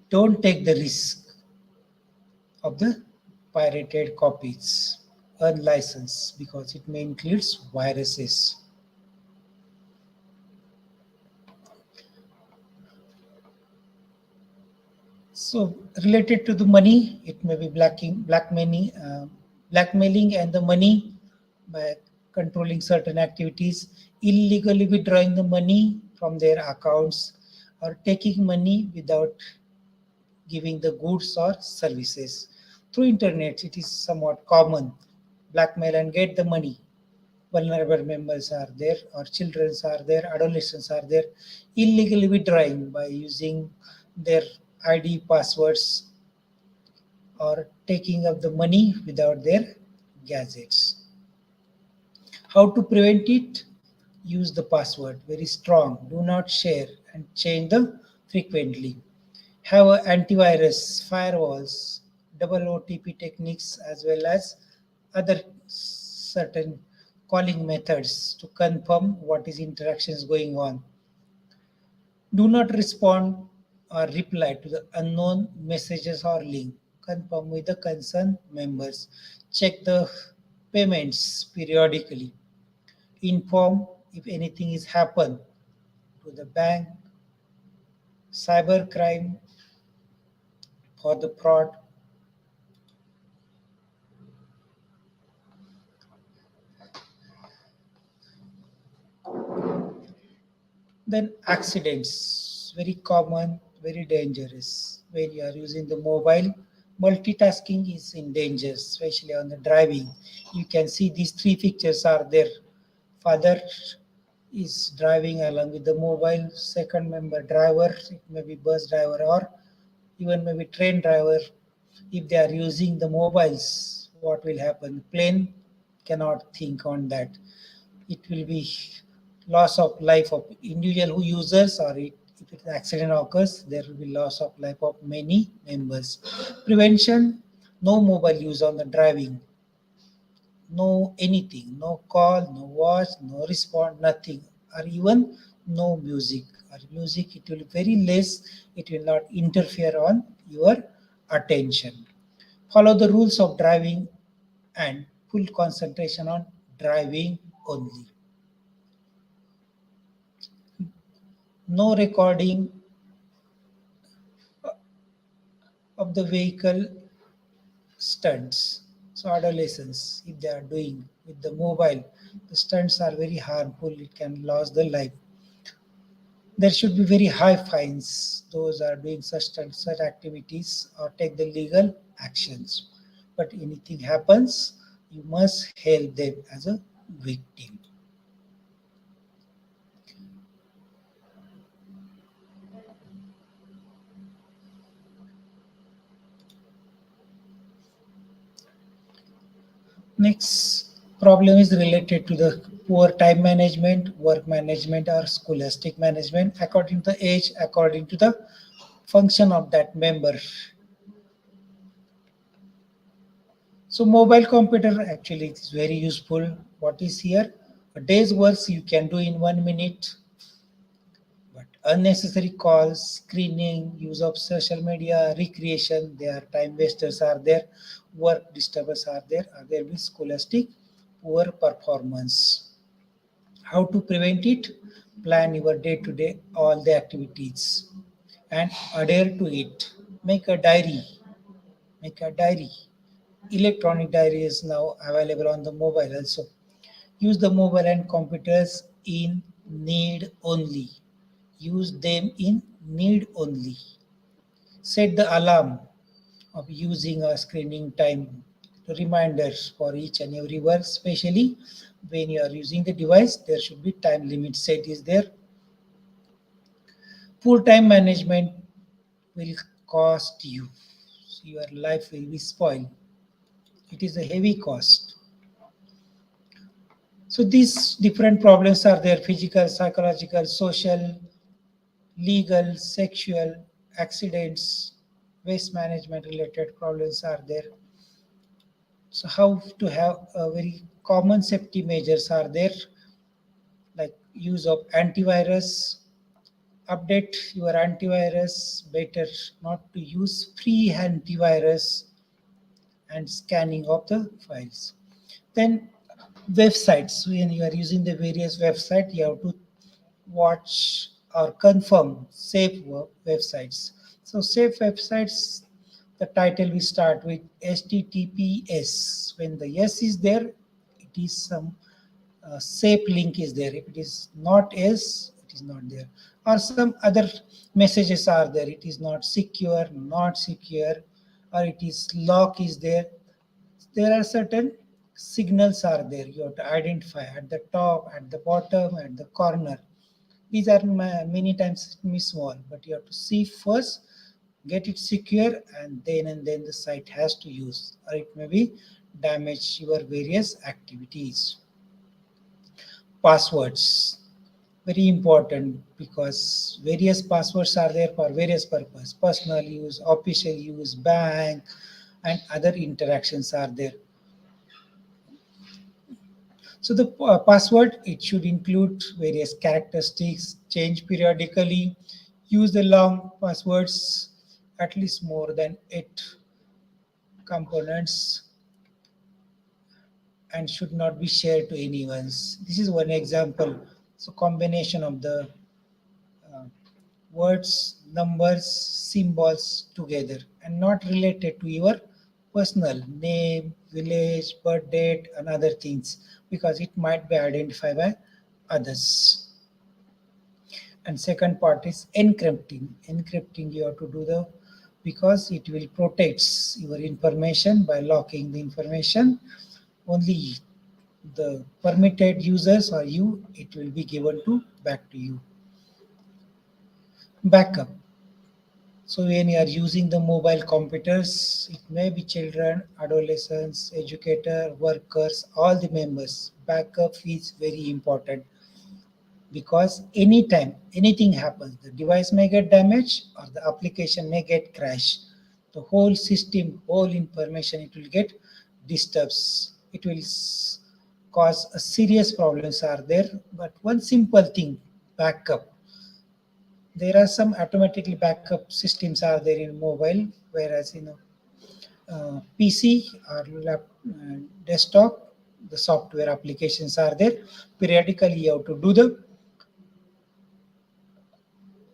Speaker 2: Don't take the risk of the pirated copies unlicensed, because it may include viruses. So related to the money, it may be blackmailing and the money by controlling certain activities, illegally withdrawing the money from their accounts, or taking money without giving the goods or services. Through internet, it is somewhat common. Blackmail and get the money. Vulnerable members are there, or children are there, adolescents are there, illegally withdrawing by using their ID passwords, or taking up the money without their gadgets. How to prevent it? Use the password very strong. Do not share and change them frequently. Have a antivirus, firewalls, double OTP techniques, as well as other certain calling methods to confirm what is interactions going on. Do not respond or reply to the unknown messages or link. Confirm with the concerned members. Check the payments periodically. Inform if anything is happened to the bank, cybercrime for the fraud. Then accidents, very common, very dangerous. When you are using the mobile, multitasking is in danger, especially on the driving. You can see these three pictures are there. Father is driving along with the mobile, second member driver, it may be bus driver or even maybe train driver. If they are using the mobiles, what will happen? Plane cannot think on that. It will be loss of life of individual who users, or if an accident occurs, there will be loss of life of many members. Prevention: no mobile use on the driving, no anything, no call, no watch, no respond, nothing, or even no music. Or music, it will be very less, it will not interfere on your attention. Follow the rules of driving and full concentration on driving only. No recording of the vehicle stunts. So adolescents, if they are doing with the mobile, the stunts are very harmful. It can lose the life. There should be very high fines. Those are doing such stunts, such activities, or take the legal actions. But anything happens, you must help them as a victim. Next problem is related to the poor time management, work management, or scholastic management according to the age, according to the function of that member. So mobile computer actually is very useful. What is here? A day's work you can do in 1 minute, but unnecessary calls, screening, use of social media, recreation, their time wasters are there, work disturbers are there with scholastic poor performance. How to prevent it? Plan your day to day all the activities and adhere to it. Make a diary. Make a diary. Electronic diary is now available on the mobile also. Use the mobile and computers in need only. Use them in need only. Set the alarm of using a screening time reminders for each and every work, especially when you are using the device. There should be time limit set is there. Poor time management will cost you. Your life will be spoiled. It is a heavy cost. So these different problems are there: physical, psychological, social, legal, sexual, accidents, waste management related problems are there. So how to have a very common safety measures are there, like use of antivirus. Update your antivirus. Better not to use free antivirus and scanning of the files. Then websites. When you are using the various website, you have to watch or confirm safe websites. So safe websites, the title we start with HTTPS. When the S is there, it is some safe link is there. If it is not S, it is not there. Or some other messages are there. It is not secure, or it is lock is there. There are certain signals are there. You have to identify at the top, at the bottom, at the corner. These are many times small, but you have to see first, get it secure, and then the site has to use, or it may be damage your various activities. Passwords, very important, because various passwords are there for various purpose: personal use, official use, bank, and other interactions are there. So the password, it should include various characteristics, change periodically, use the long passwords, at least more than 8 components, and should not be shared to anyone. This is one example. So combination of the uh, words, numbers, symbols together, and not related to your personal name, village, birth date, and other things, because it might be identified by others. And second part is encrypting. Encrypting you have to do the, because it will protects your information by locking the information. Only the permitted users or you, it will be given to back to you. Backup. So when you are using the mobile computers, it may be children, adolescents, educator, workers, all the members. Backup is very important, because anytime anything happens, the device may get damaged or the application may get crashed. The whole system, whole information, it will get disturbs. It will cause a serious problems are there. But one simple thing, backup. There are some automatically backup systems are there in mobile, whereas in PC or desktop, the software applications are there. Periodically, you have to do the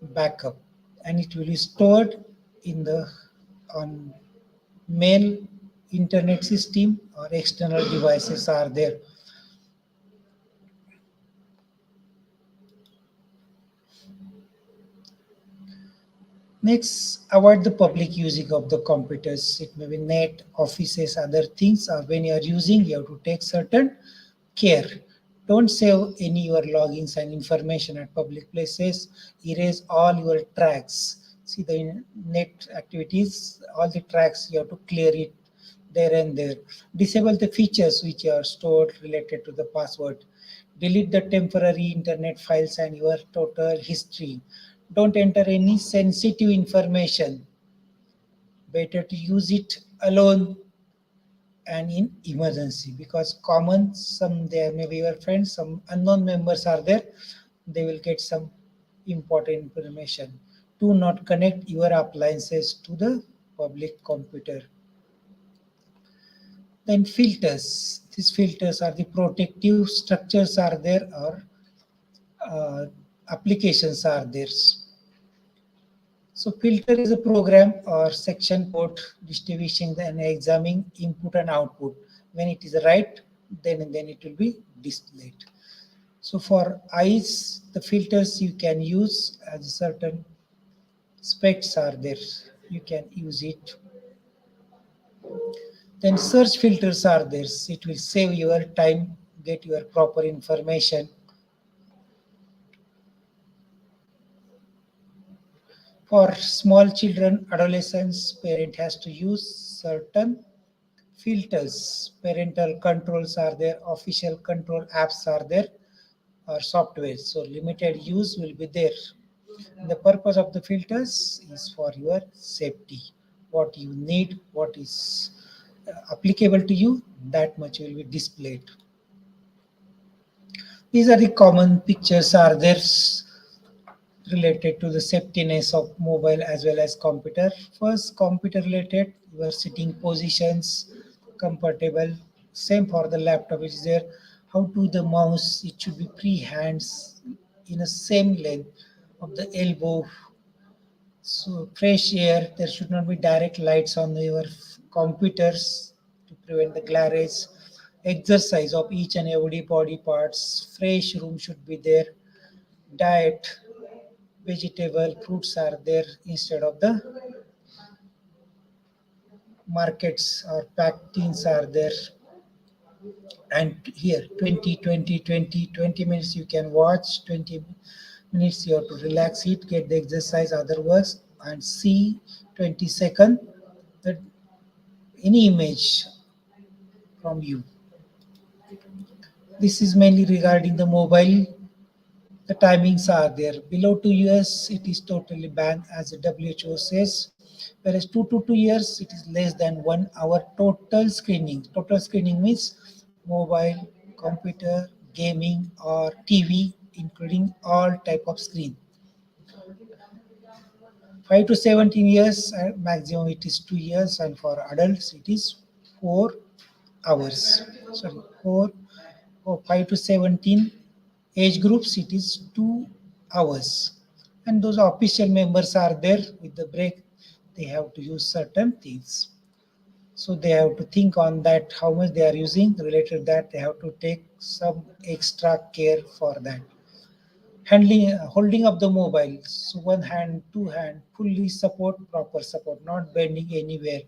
Speaker 2: backup, and it will be stored in the on mail, internet system, or external devices are there. Next, avoid the public using of the computers. It may be net, offices, other things, or when you are using, you have to take certain care. Don't save any your logins and information at public places. Erase all your tracks. See the net activities, all the tracks, you have to clear it there and there. Disable the features which are stored related to the password. Delete the temporary internet files and your total history. Don't enter any sensitive information. Better to use it alone and in emergency, because common, some there may be your friends, some unknown members are there, they will get some important information. Do not connect your appliances to the public computer. Then filters, these filters are the protective structures are there, or uh, applications are there. So filter is a program or section code distinguishing and examining input and output. When it is right, then it will be displayed. So for eyes, the filters you can use as certain specs are there. You can use it. Then search filters are there. It will save your time, get your proper information. For small children, adolescents, parent has to use certain filters. Parental controls are there, official control apps are there, or software. So limited use will be there. The purpose of the filters is for your safety. What you need, what is applicable to you, that much will be displayed. These are the common pictures are there related to the safetiness of mobile as well as computer. First, computer related, your sitting positions, comfortable. Same for the laptop is there. How to the mouse, it should be free hands in the same length of the elbow. So fresh air, there should not be direct lights on your computers to prevent the glares. Exercise of each and every body parts. Fresh room should be there. Diet, vegetable, fruits are there instead of the markets or packed things are there. And here 20 minutes you can watch, 20 minutes you have to relax it, get the exercise, other works, and see 20 second that any image from you. This is mainly regarding the mobile. The timings are there. Below 2 years, it is totally banned, as the WHO says. Whereas 2 to 2 years, it is less than 1 hour total screening. Total screening means mobile, computer, gaming, or TV, including all type of screen. 5 to 17 years, maximum it is 2 years, and for adults it is 4 hours. Sorry, 5 to 17 age groups, it is 2 hours. And those official members are there with the break. They have to use certain things. So they have to think on that how much they are using. Related to that, they have to take some extra care for that. Handling, holding up the mobile. So one hand, two hand, fully support, proper support, not bending anywhere.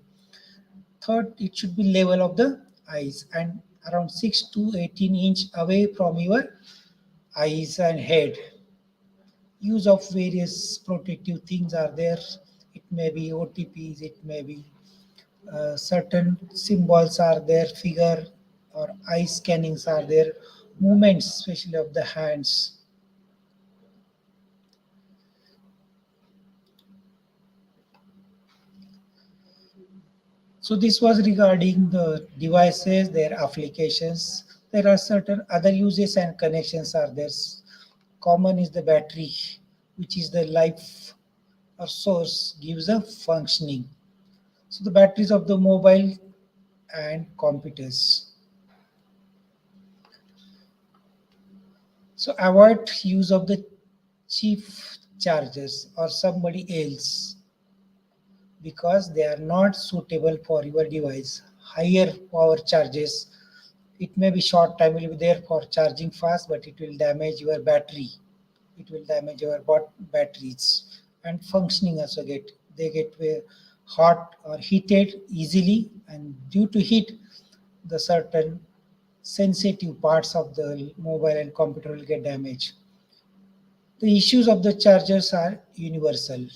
Speaker 2: Third, it should be level of the eyes and around 6 to 18 inch away from your eyes and head. Use of various protective things are there. It may be OTPs, it may be certain symbols are there, figure or eye scannings are there, movements, especially of the hands. So this was regarding the devices, their applications. There are certain other uses and connections are there. Common is the battery, which is the life or source, gives a functioning. So the batteries of the mobile and computers. So avoid use of the cheap chargers or somebody else because they are not suitable for your device. Higher power charges, it may be short time will be there for charging fast, but it will damage your battery. It will damage your batteries and functioning also get hot or heated easily, and due to heat, the certain sensitive parts of the mobile and computer will get damaged. The issues of the chargers are universal.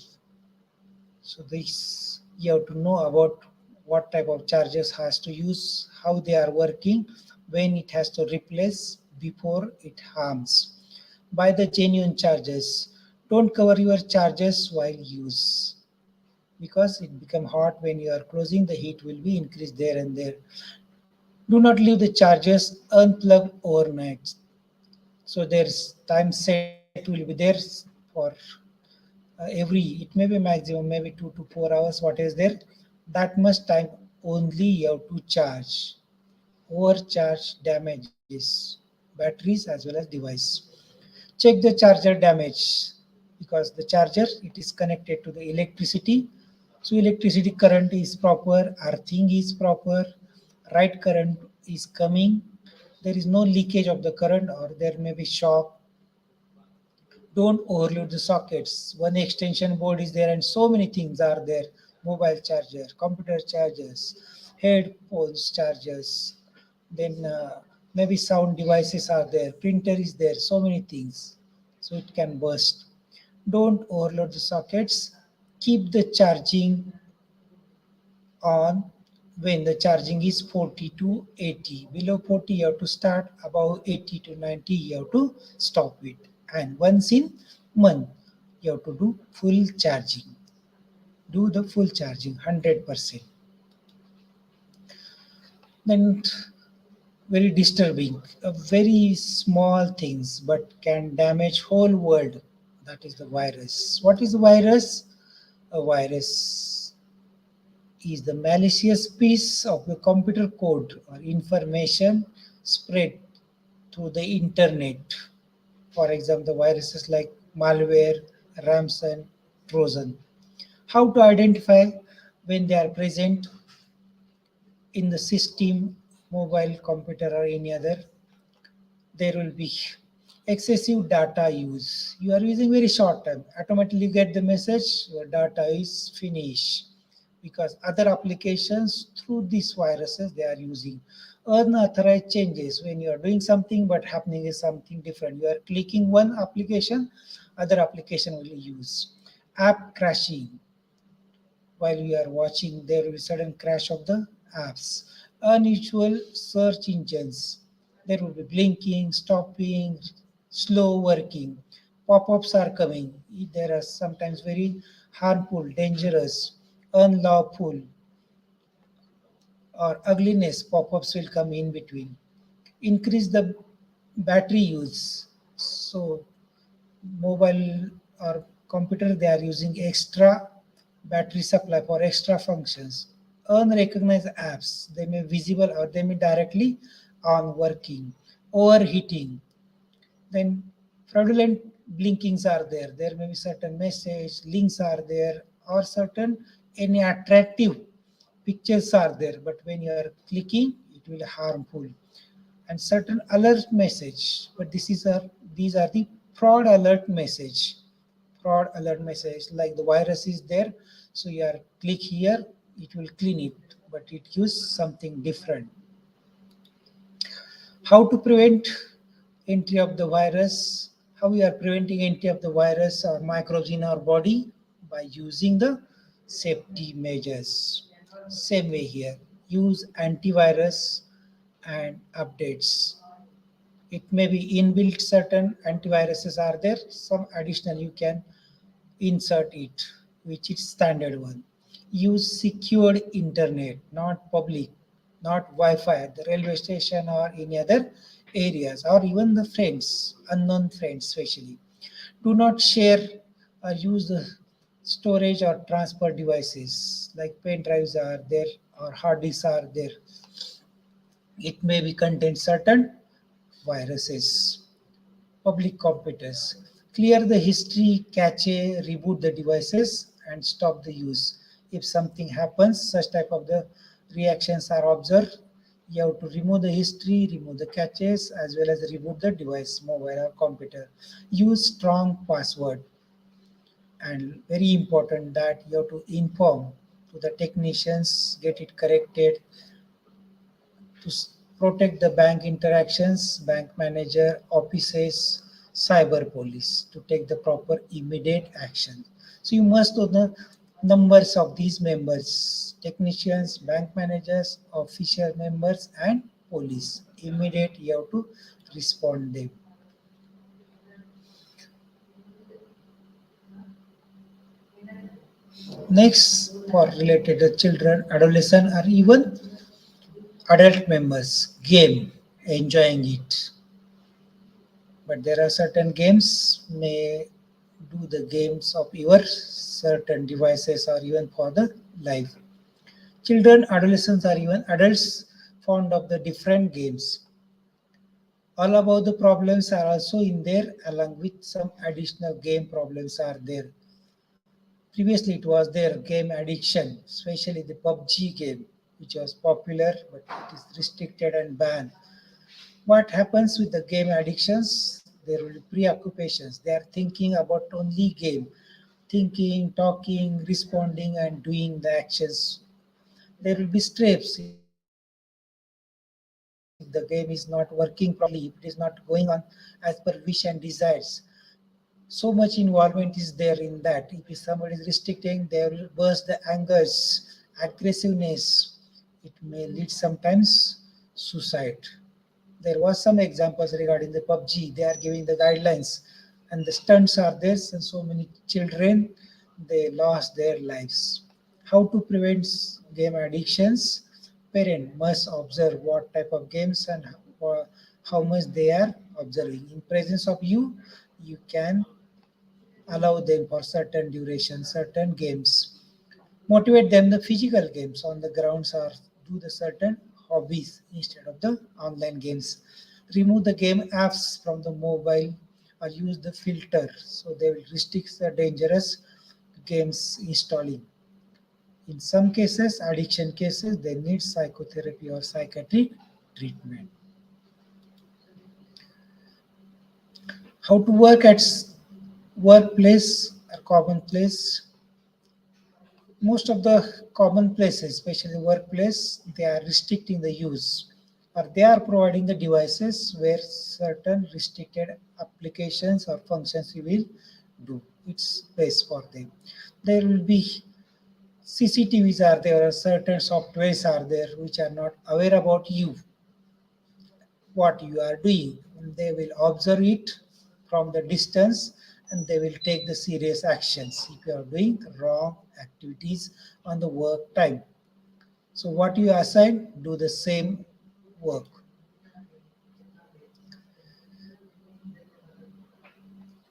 Speaker 2: So this you have to know about what type of chargers has to use, how they are working, when it has to replace before it harms. Buy the genuine chargers. Don't cover your chargers while use because it become hot when you are closing. The heat will be increased there and there. Do not leave the chargers unplugged overnight. So there's time set will be there for every, it may be maximum maybe 2 to 4 hours what is there, that much time only you have to charge. Overcharge damages batteries as well as device. Check the charger damage because the charger it is connected to the electricity. So electricity current is proper, earthing is proper, right current is coming, there is no leakage of the current or there may be shock. Don't overload the sockets. One extension board is there and so many things are there. Mobile charger, computer chargers, headphones chargers, then maybe sound devices are there, printer is there, so many things. So it can burst. Don't overload the sockets. Keep the charging on when the charging is 40 to 80. Below 40 you have to start, above 80 to 90 you have to stop it. And once in month you have to do full charging. Do the full charging 100%. Then very disturbing, very small things but can damage whole world. That is the virus. What is a virus? A virus is the malicious piece of the computer code or information spread through the internet. For example, the viruses like malware, ransom, Trojan. How to identify when they are present in the system, mobile computer or any other? There will be excessive data use. You are using very short time. Automatically get the message your data is finished because other applications through these viruses they are using. Unauthorized changes when you are doing something but happening is something different. You are clicking one application, other application will use. App crashing while you are watching, there will be sudden crash of the apps. Unusual search engines. There will be blinking, stopping, slow working. Pop-ups are coming. There are sometimes very harmful, dangerous, unlawful, or ugliness pop-ups will come in between. Increase the battery use. So mobile or computer they are using extra battery supply for extra functions. Unrecognized apps they may visible or they may directly on working. Overheating, then fraudulent blinkings are there. There may be certain message links are there or certain any attractive pictures are there, but when you are clicking it will harmful. And certain alert message, but this is a these are the fraud alert message. Fraud alert message like the virus is there, so you are click here, it will clean it, but it gives something different. How to prevent entry of the virus? How we are preventing entry of the virus or microbes in our body? By using the safety measures. Same way here, use antivirus and updates. It may be inbuilt, certain antiviruses are there, some additional you can insert it, which is standard one. Use secured internet, not public, not Wi-Fi at the railway station or any other areas, or even the friends, unknown friends especially. Do not share or use the storage or transfer devices like pen drives are there or hard disks are there. It may be contain certain viruses. Public computers. Clear the history, cache, reboot the devices, and stop the use. If something happens, such type of the reactions are observed. You have to remove the history, remove the caches, as well as reboot the device, mobile or computer. Use strong password, and very important that you have to inform to the technicians, get it corrected, to protect the bank interactions, bank manager, offices, cyber police to take the proper immediate action. So you must know the numbers of these members, technicians, bank managers, official members, and police. Immediate you have to respond them. Next, for related to children, adolescent, or even adult members, game, enjoying it. But there are certain games may do the games of your certain devices or even for the life. Children, adolescents, or even adults fond of the different games. All about the problems are also in there, along with some additional game problems are there. Previously, it was there game addiction, especially the PUBG game, which was popular, but it is restricted and banned. What happens with the game addictions? There will be preoccupations. They are thinking about only game, thinking, talking, responding, and doing the actions. There will be stress if the game is not working properly, if it is not going on as per wish and desires. So much involvement is there in that. If somebody is restricting, they will burst the angers, aggressiveness. It may lead sometimes suicide. There was some examples regarding the PUBG. They are giving the guidelines, and the stunts are there, and so many children they lost their lives. How to prevent game addictions? Parent must observe what type of games and how much they are observing. In presence of you, you can allow them for certain duration, certain games. Motivate them the physical games on the grounds or do the certain hobbies instead of the online games. Remove the game apps from the mobile or use the filter so they will restrict the dangerous games installing. In some cases, addiction cases, they need psychotherapy or psychiatric treatment. How to work at workplace or common place? Most of the common places, especially workplace, they are restricting the use or they are providing the devices where certain restricted applications or functions you will do. It's place for them. There will be CCTVs are there, or certain softwares are there which are not aware about you, what you are doing. And they will observe it from the distance and they will take the serious actions if you are doing wrong activities on the work time. So what you assign, do the same work.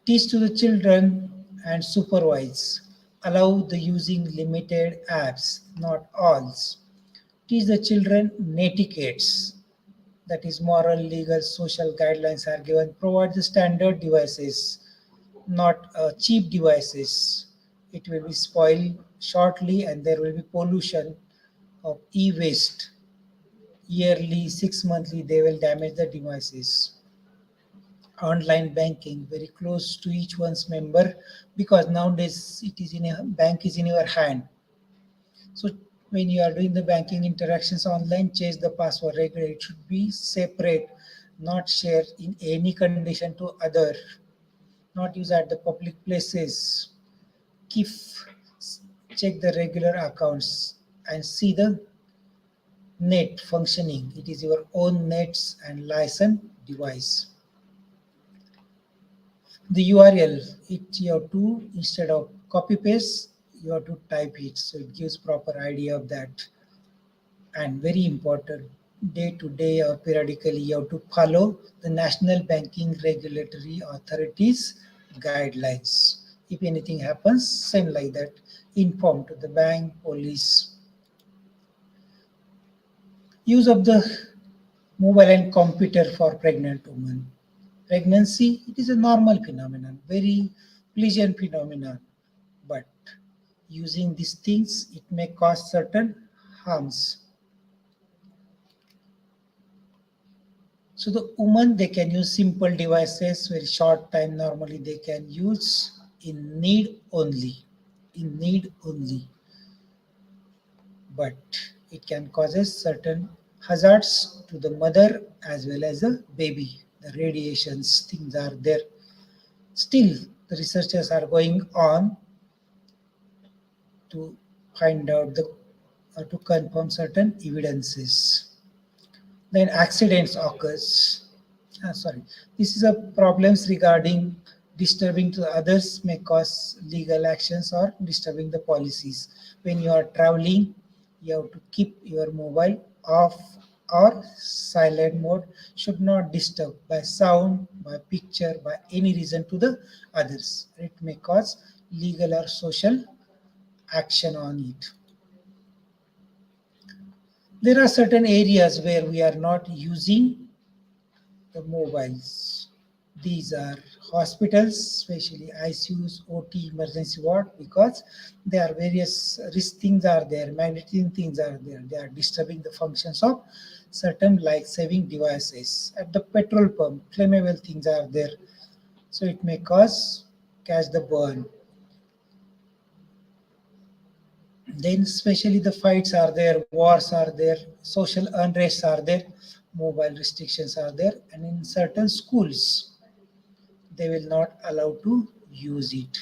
Speaker 2: Teach to the children and supervise. Allow the using limited apps, not all. Teach the children netiquettes, that is moral, legal, social guidelines are given. Provide the standard devices, not cheap devices. It will be spoiled shortly and there will be pollution of e-waste. Yearly, 6 monthly, they will damage the devices. Online banking, very close to each one's member because nowadays it is in a bank is in your hand. So when you are doing the banking interactions online, change the password regularly. It should be separate, not share in any condition to other, not use at the public places. Keep check the regular accounts and see the net functioning. It is your own nets and license device. The URL, it you have to instead of copy paste, you have to type it so it gives proper idea of that. And very important, day to day or periodically you have to follow the national banking regulatory authorities guidelines. If anything happens, same like that, inform to the bank, police. Use of the mobile and computer for pregnant women. Pregnancy, it is a normal phenomenon, very pleasant phenomenon, but using these things, it may cause certain harms. So the woman, they can use simple devices, very short time normally they can use in need only, in need only. But it can causes certain hazards to the mother as well as the baby. The radiations, things are there. Still, the researchers are going on to find out the to confirm certain evidences. Then accidents occurs. Sorry, this is a problems regarding disturbing to others may cause legal actions or disturbing the policies. When you are traveling, you have to keep your mobile off or silent mode, should not disturb by sound, by picture, by any reason to the others. It may cause legal or social action on it. There are certain areas where we are not using the mobiles. These are hospitals, especially ICUs, OT, emergency ward, because there are various risk things are there, magnetic things are there. They are disturbing the functions of certain life saving devices. At the petrol pump, flammable things are there, so it may cause catch the burn. Then, especially the fights are there, wars are there, social unrest are there, mobile restrictions are there, and in certain schools, they will not allow to use it.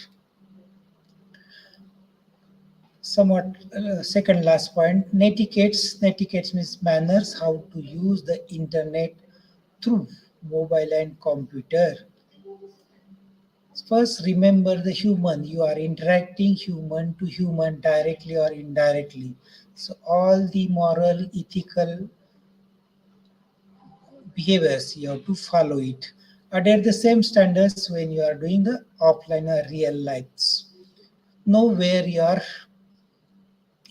Speaker 2: Somewhat second last point, netiquettes. Netiquettes means manners, how to use the internet through mobile and computer. First, remember the human. You are interacting human to human directly or indirectly. So all the moral, ethical behaviors you have to follow it. Adhere the same standards when you are doing the offline or real lives. Know where you are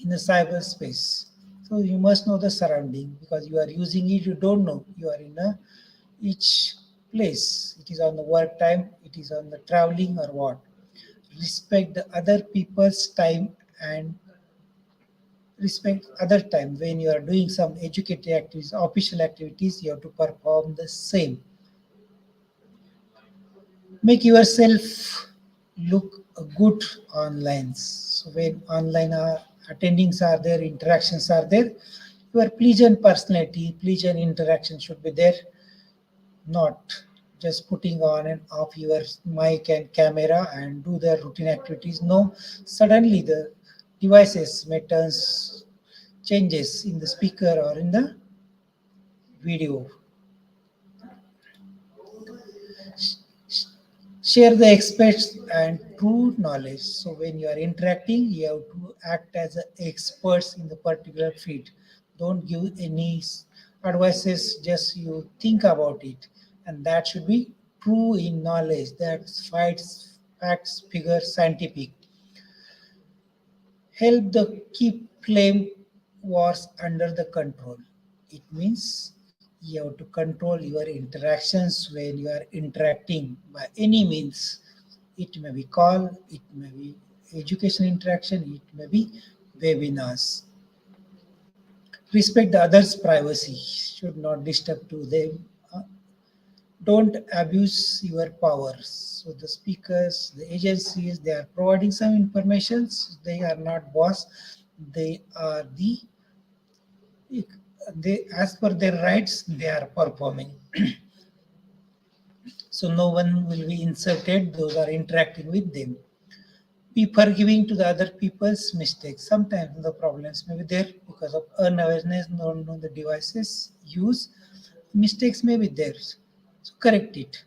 Speaker 2: in the cyberspace. So you must know the surrounding because you are using it. You don't know you are in a each place. It is on the work time. It is on the traveling or what. Respect the other people's time and respect other time when you are doing some educative activities, official activities. You have to perform the same. Make yourself look good online. So when online attendings are there, interactions are there, your pleasant personality, pleasant interaction should be there, not just putting on and off your mic and camera and do the routine activities. No, suddenly the devices may turn changes in the speaker or in the video. Share the experts and true knowledge. So when you are interacting, you have to act as a experts in the particular field. Don't give any advices, just you think about it. And that should be true in knowledge. That's facts, figures, scientific. Help the keep flame wars under the control. It means you have to control your interactions when you are interacting by any means. It may be call, it may be education interaction, it may be webinars. Respect the others' privacy, should not disturb to them. Don't abuse your powers. So the speakers, the agencies, they are providing some information. They are not boss. They are they as per their rights they are performing. So no one will be inserted. Those are interacting with them. Be forgiving to the other people's mistakes. Sometimes the problems may be there because of unawareness, not know the devices use. Mistakes may be there. So correct it.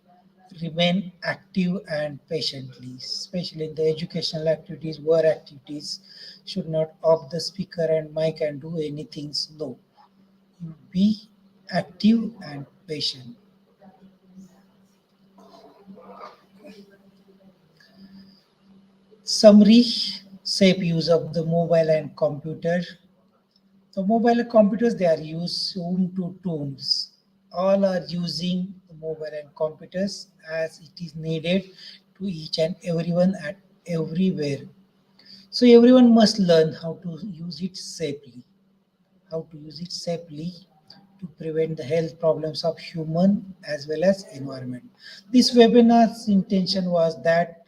Speaker 2: Remain active and patiently, especially in the educational activities, work activities. Should not off the speaker and mic and do anything. No. You be active and patient. Summary, safe use of the mobile and computer. The mobile computers they are used soon to tools. All are using the mobile and computers as it is needed to each and everyone at everywhere. So everyone must learn how to use it safely. How to use it safely to prevent the health problems of human as well as environment. This webinar's intention was that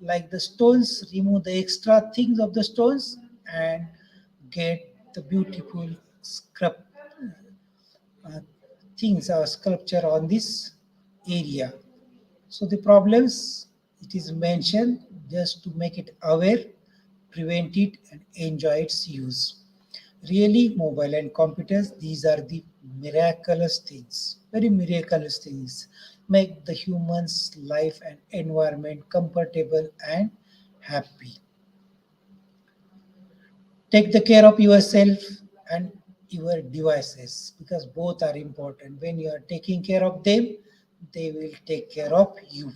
Speaker 2: like the stones, remove the extra things of the stones and get the beautiful scrub uh, things or sculpture on this area. So the problems it is mentioned just to make it aware, prevent it and enjoy its use. Really, mobile and computers, these are the miraculous things, very miraculous things. Make the human's life and environment comfortable and happy. Take the care of yourself and your devices because both are important. When you are taking care of them, they will take care of you.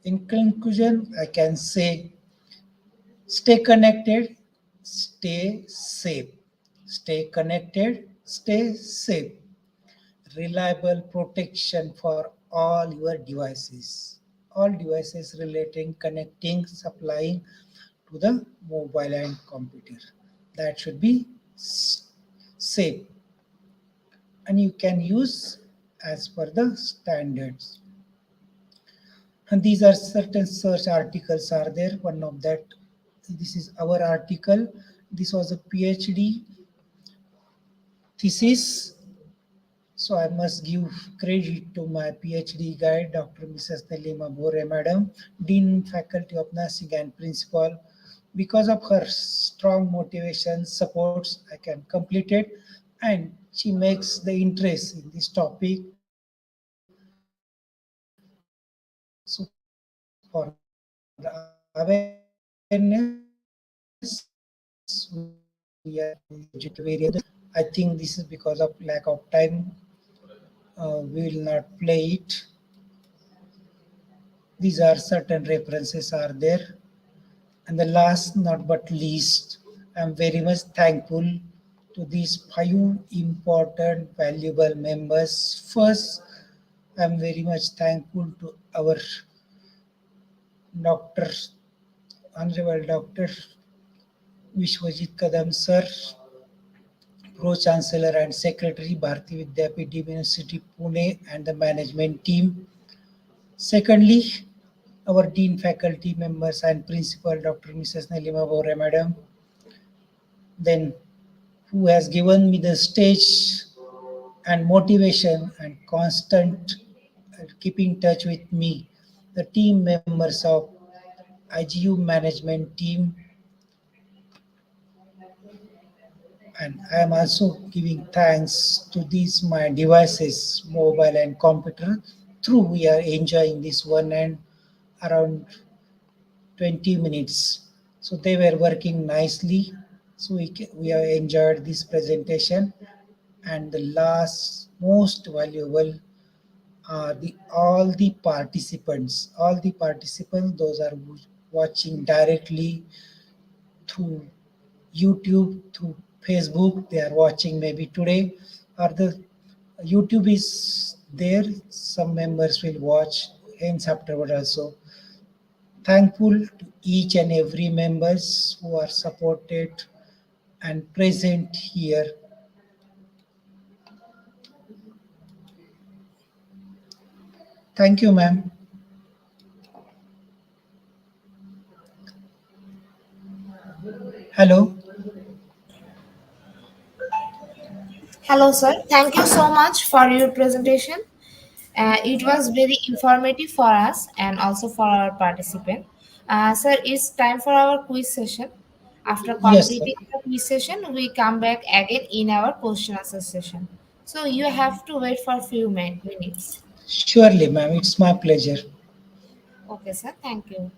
Speaker 2: In conclusion, I can say stay connected, stay safe. Stay connected, stay safe. Reliable protection for all your devices. All devices relating, connecting, supplying to the mobile and computer. That should be safe, and you can use as per the standards. And these are certain search articles are there. One of that, this is our article. This was a PhD thesis. So I must give credit to my PhD guide, Dr. Mrs. Nalima Bore Madam, Dean Faculty of Nursing and Principal. Because of her strong motivation, supports, I can complete it, and she makes the interest in this topic. So for the awareness, we are I think this is because of lack of time. We will not play it. These are certain references are there. And the last not but least, I'm very much thankful to these five important valuable members. First, I'm very much thankful to our Dr. Honorable Dr. Vishwajit Kadam sir, Pro Chancellor and Secretary, Bharati Vidyapeeth University, Pune, and the management team. Secondly, our Dean faculty members and Principal, Dr. Mrs. Nalima Bore Madam, then who has given me the stage and motivation and constant keeping touch with me, the team members of IGU management team, and I am also giving thanks to these my devices, mobile and computer. Through we are enjoying this one and around 20 minutes. So they were working nicely. So we have enjoyed this presentation. And the last most valuable are the all the participants, those are watching directly through YouTube, through Facebook. They are watching maybe today, or the YouTube is there. Some members will watch hence afterward also. Thankful to each and every members who are supported and present here. Thank you, ma'am. Hello.
Speaker 1: Hello, sir. Thank you so much for your presentation. It was very informative for us and also for our participant. Sir, it's time for our quiz session. After
Speaker 2: Yes, sir.
Speaker 1: completing the quiz session, we come back again in our question answer session. So you have to wait for a few minutes.
Speaker 2: Surely, ma'am. It's my pleasure.
Speaker 1: Okay, sir. Thank you.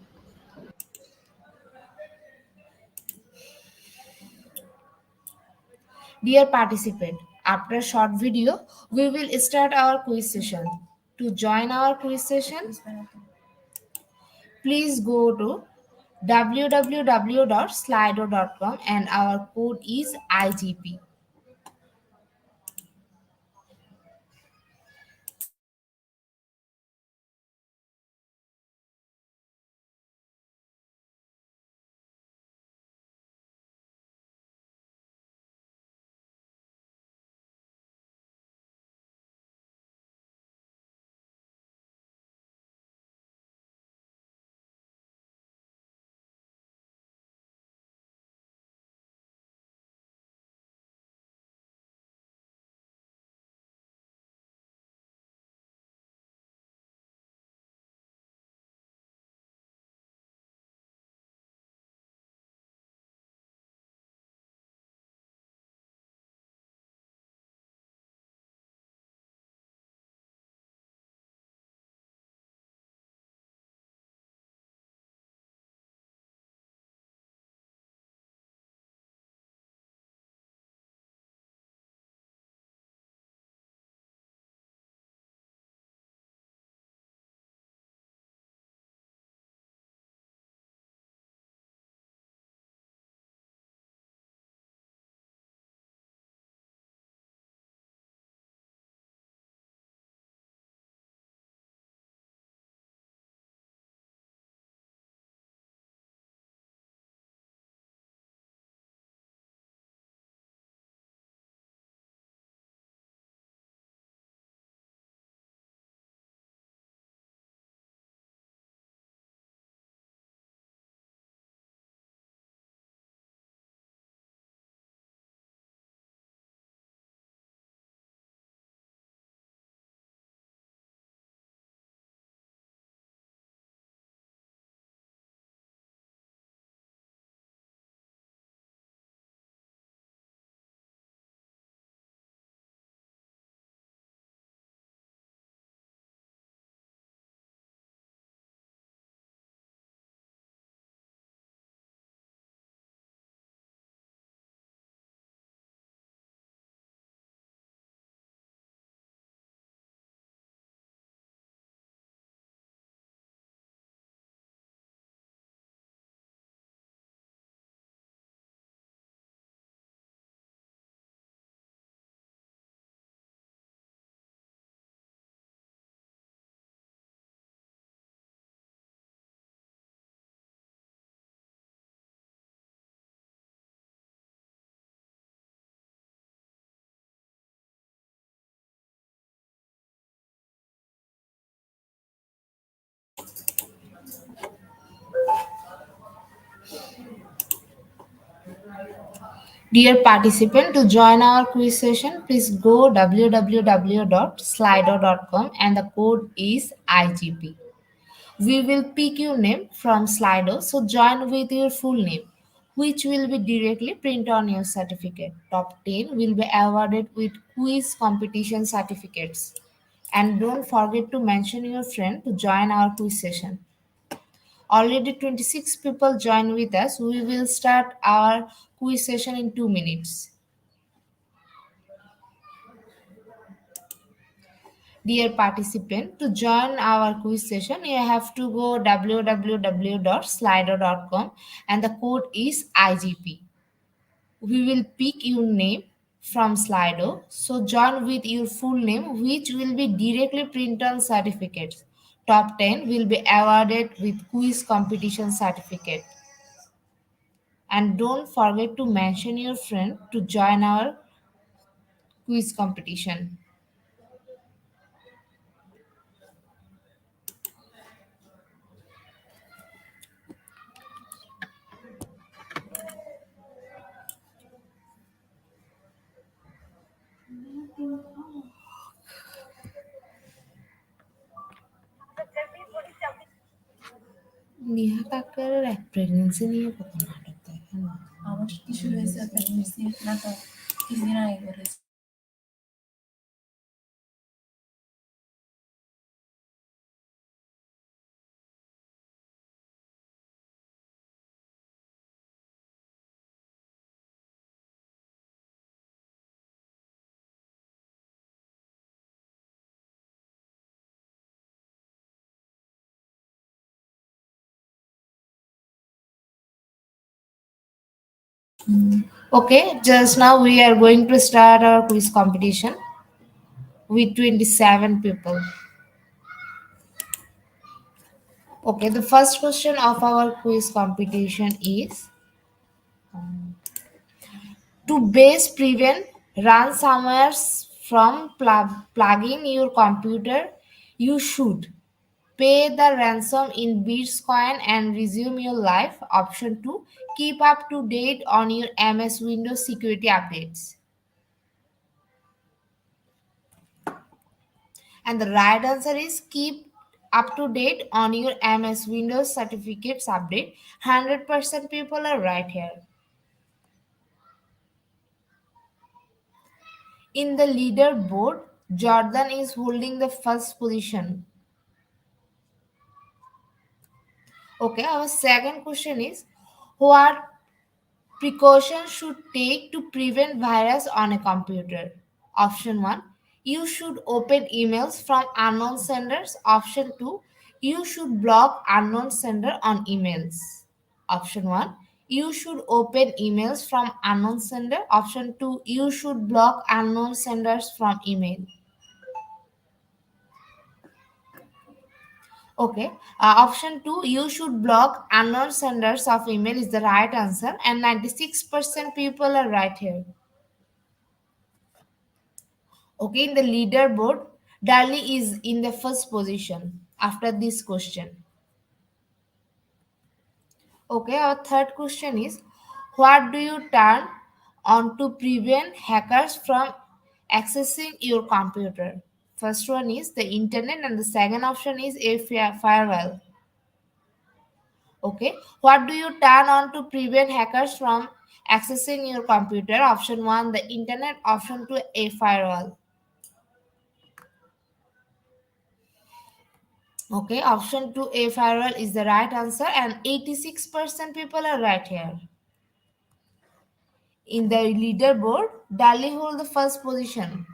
Speaker 1: Dear participant, after a short video, we will start our quiz session. To join our quiz session, please go to www.slido.com and our code is IGP. Dear participant, to join our quiz session, please go www.slido.com and the code is IGP. We will pick your name from Slido, so join with your full name, which will be directly printed on your certificate. Top 10 will be awarded with quiz competition certificates. And don't forget to mention your friend to join our quiz session. Already 26 people join with us. We will start our quiz session in 2 minutes. Dear participant, to join our quiz session, you have to go www.slido.com and the code is IGP. We will pick your name from Slido. So join with your full name, which will be directly printed on certificates. Top 10 will be awarded with quiz competition certificate. And don't forget to mention your friend to join our quiz competition. Neha Kakkar এক pregnancy নিয়ে কত নাটক দেখে না
Speaker 3: আমার কি শুরু হয়েছে প্রেগনেন্সি নাটক কিছুদিন আগে করেছে
Speaker 1: Okay, just now we are going to start our quiz competition with 27 people. Okay, the first question of our quiz competition is to best prevent ransomwares from plugging your computer, you should pay the ransom in Bitcoin and resume your life. Option 2, keep up to date on your MS Windows security updates. And the right answer is keep up to date on your MS Windows certificates update. 100% people are right here. In the leaderboard, Jordan is holding the first position. Okay, our second question is what precautions should take to prevent virus on a computer? Option 1, you should open emails from unknown senders. Option 2, you should block unknown sender on emails. Option 1, you should open emails from unknown sender. Option 2, you should block unknown senders from email. Okay. Option 2, you should block unknown senders of email is the right answer, and 96% people are right here. Okay, in the leaderboard, Dali is in the first position after this question. Okay, our third question is what do you turn on to prevent hackers from accessing your computer? First one is the internet, and the second option is a firewall. Okay, what do you turn on to prevent hackers from accessing your computer? Option 1, the internet. Option 2, a firewall. Okay, option 2, a firewall is the right answer, and 86% people are right here. In the leaderboard, Dali hold the first position.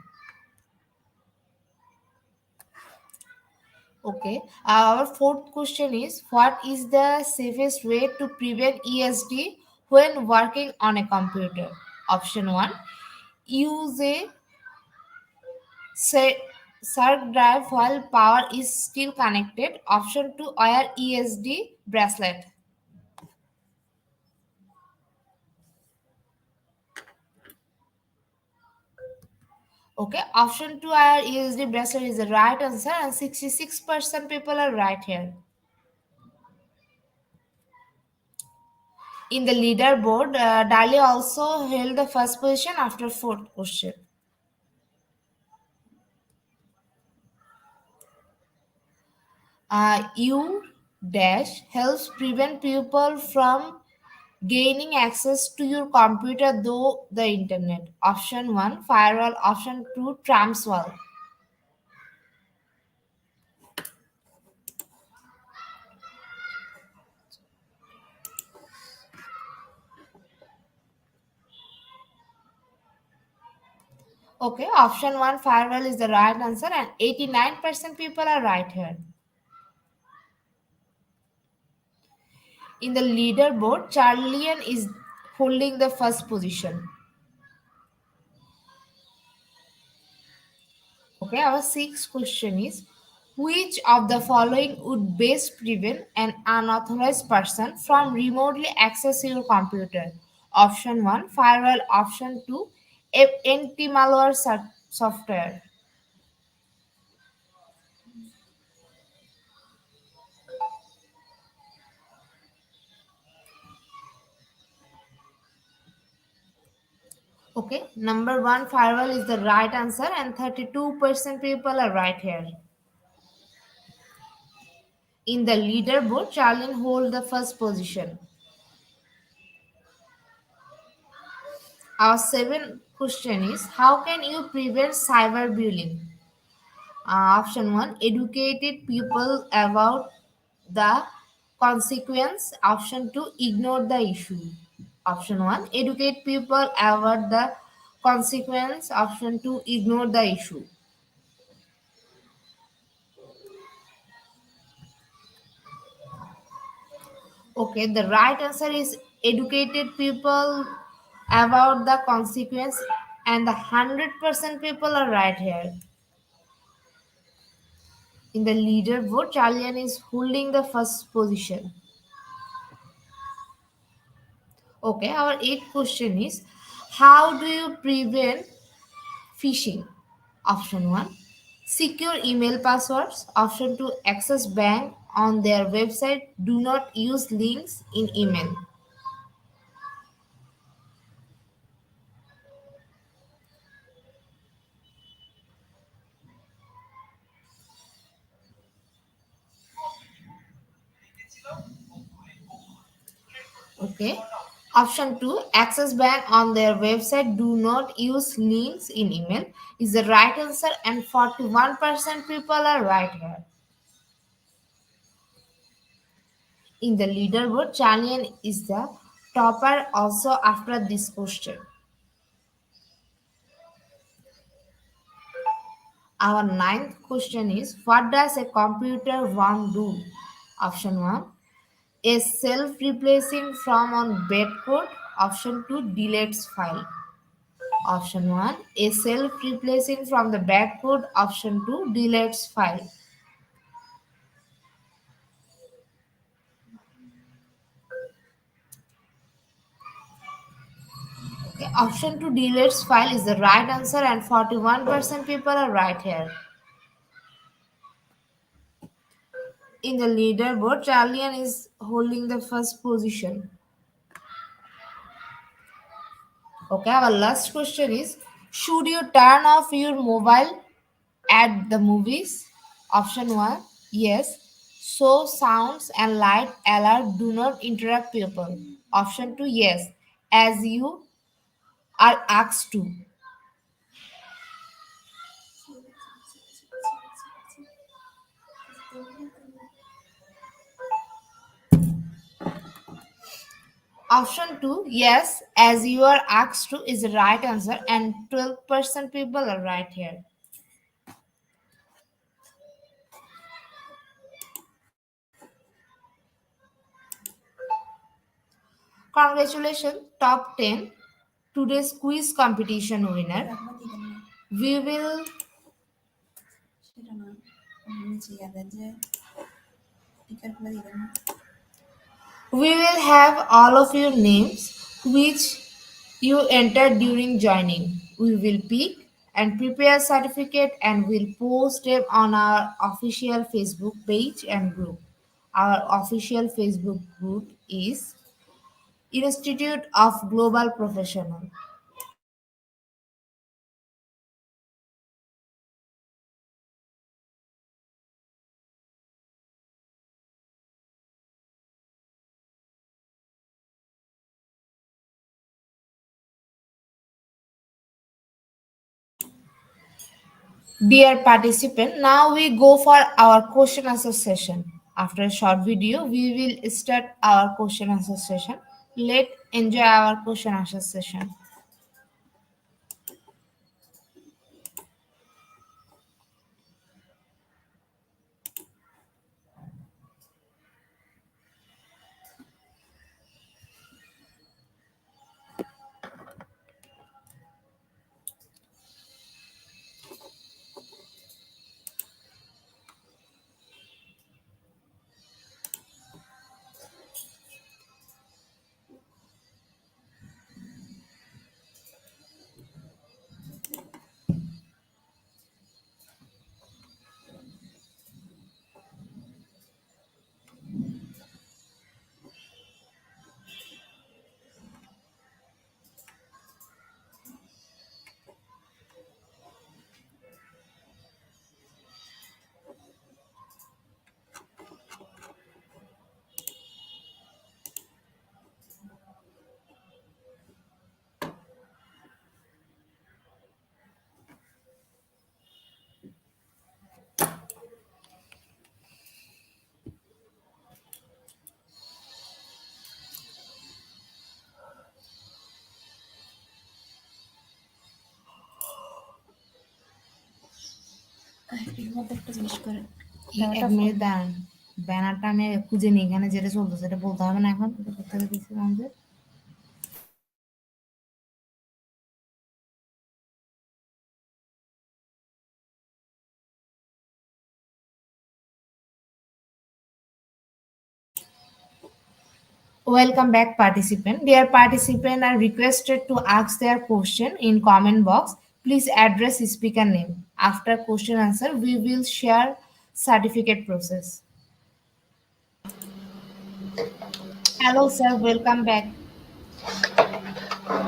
Speaker 1: Okay, our fourth question is what is the safest way to prevent ESD when working on a computer? Option 1, use a circ drive while power is still connected. Option 2, wear ESD bracelet. Okay, option 2, wear ESD bracelet is the right answer, and 66% people are right here. In the leaderboard, Dali also held the first position after fourth question. U dash helps prevent people from gaining access to your computer through the internet. Option 1 firewall, option 2 tramswall. Okay, option 1 firewall is the right answer, and 89% people are right here. In the leaderboard, Charlian is holding the first position. Okay, our sixth question is, which of the following would best prevent an unauthorized person from remotely access your computer? Option 1 firewall, option 2 anti-malware software. Okay, number 1 firewall is the right answer, and 32% people are right here. In the leaderboard, Charlene hold the first position. Our seventh question is, how can you prevent cyberbullying? Option 1 educated people about the consequence. Option 2 ignore the issue. Option 1 educate people about the consequence. Option 2 ignore the issue. Okay, the right answer is educated people about the consequence, and the 100% people are right here. In the leaderboard, Chalian is holding the first position. Okay, our eighth question is, how do you prevent phishing? Option 1 secure email passwords. Option 2 access bank on their website. Do not use links in email. Okay. Option 2 access bank on their website. Do not use links in email is the right answer, and 41% people are right here. In the leaderboard, Chalian is the topper also after this question. Our ninth question is, what does a computer worm do? Option 1 a self-replacing from on bad code. Option 2 deletes file. Option 1 a self-replacing from the bad code. Option 2 deletes file. Okay, option 2 deletes file is the right answer, and 41% people are right here. In the leaderboard, Charlian is holding the first position. Okay, our last question is, should you turn off your mobile at the movies? Option 1 yes. So sounds and light alert do not interrupt people. Option 2 yes, as you are asked to. Option 2 yes, as you are asked to is the right answer, and 12% people are right here. Congratulations, top 10 today's quiz competition winner. We will
Speaker 3: ശരിയാണ് ഒന്നും ചെയ്യാതെ ticket മതി
Speaker 1: we will have all of your names which you entered during joining. We will pick and prepare certificate and will post them on our official Facebook page and group. Our official Facebook group is Institute of Global Professional. Dear participant, now we go for our question answer session. After a short video, we will start our question answer session. Let's enjoy our question answer session.
Speaker 3: এর মধ্যে একটা জিনিস করেন
Speaker 1: এক minute দাঁড়ান, ব্যানারটা আমি খুঁজে নিই, এখানে যেটা চলতেছে সেটা বলতে হবে না এখন, এটা কোথায় দিয়েছিলাম যে। Welcome back participant. Dear participant are requested to ask their question in comment box. Please address speaker name. After question answer, we will share certificate process. Hello sir, welcome back.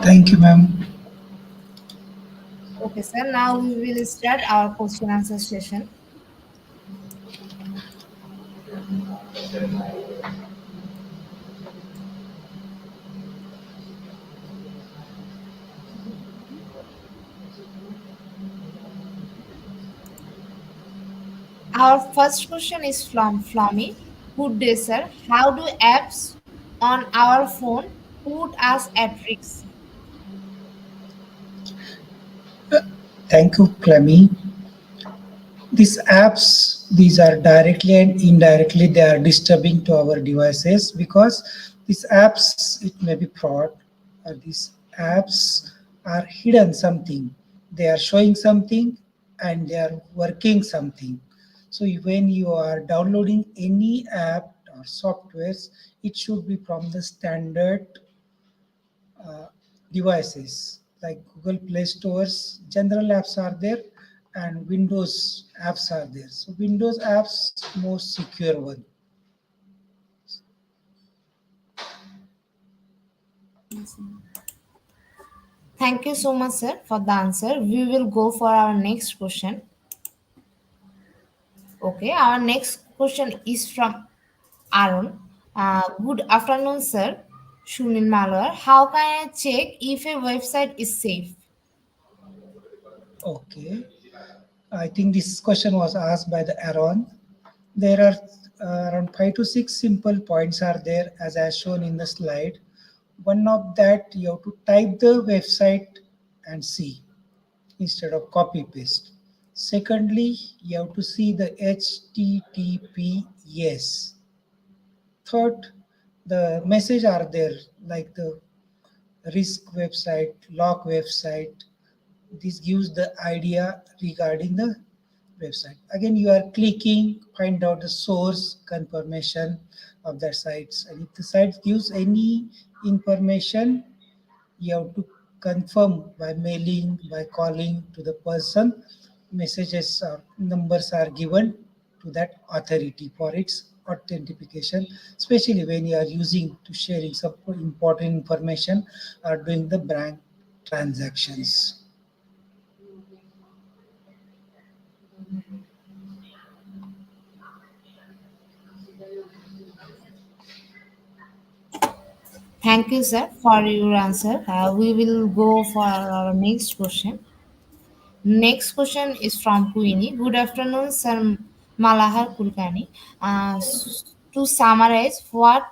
Speaker 2: Thank you, ma'am.
Speaker 1: Okay sir, now we will start our question answer session. Our first question is from Flommy. Good day, sir. How do apps on our phone put us at risk?
Speaker 2: Thank you, Clemmy. These apps, these are directly and indirectly, they are disturbing to our devices because these apps, it may be fraud, or these apps are hidden something. They are showing something and they are working something. So when you are downloading any app or softwares, it should be from the standard uh, devices like Google Play Stores. General apps are there and Windows apps are there. So Windows apps most secure one.
Speaker 1: Thank you so much, sir, for the answer. We will go for our next question. Okay, our next question is from Aaron. Good afternoon, sir. Shunil Malwar. How can I check if a website is safe?
Speaker 2: Okay. I think this question was asked by the Aaron. There are around 5 to 6 simple points are there as I shown in the slide. One of that you have to type the website and see instead of copy paste. Secondly, you have to see the HTTPS. Third, the message are there like the risk website, lock website. This gives the idea regarding the website. Again, you are clicking, find out the source confirmation of that sites. And if the site gives any information, you have to confirm by mailing, by calling to the person. Messages or numbers are given to that authority for its authentication, especially when you are using to sharing some important information or doing the bank transactions.
Speaker 1: Thank you, sir, for your answer. We will go for our next question. Next question is from Queenie. Good afternoon, Sir Malahar Kulkani. To summarize, what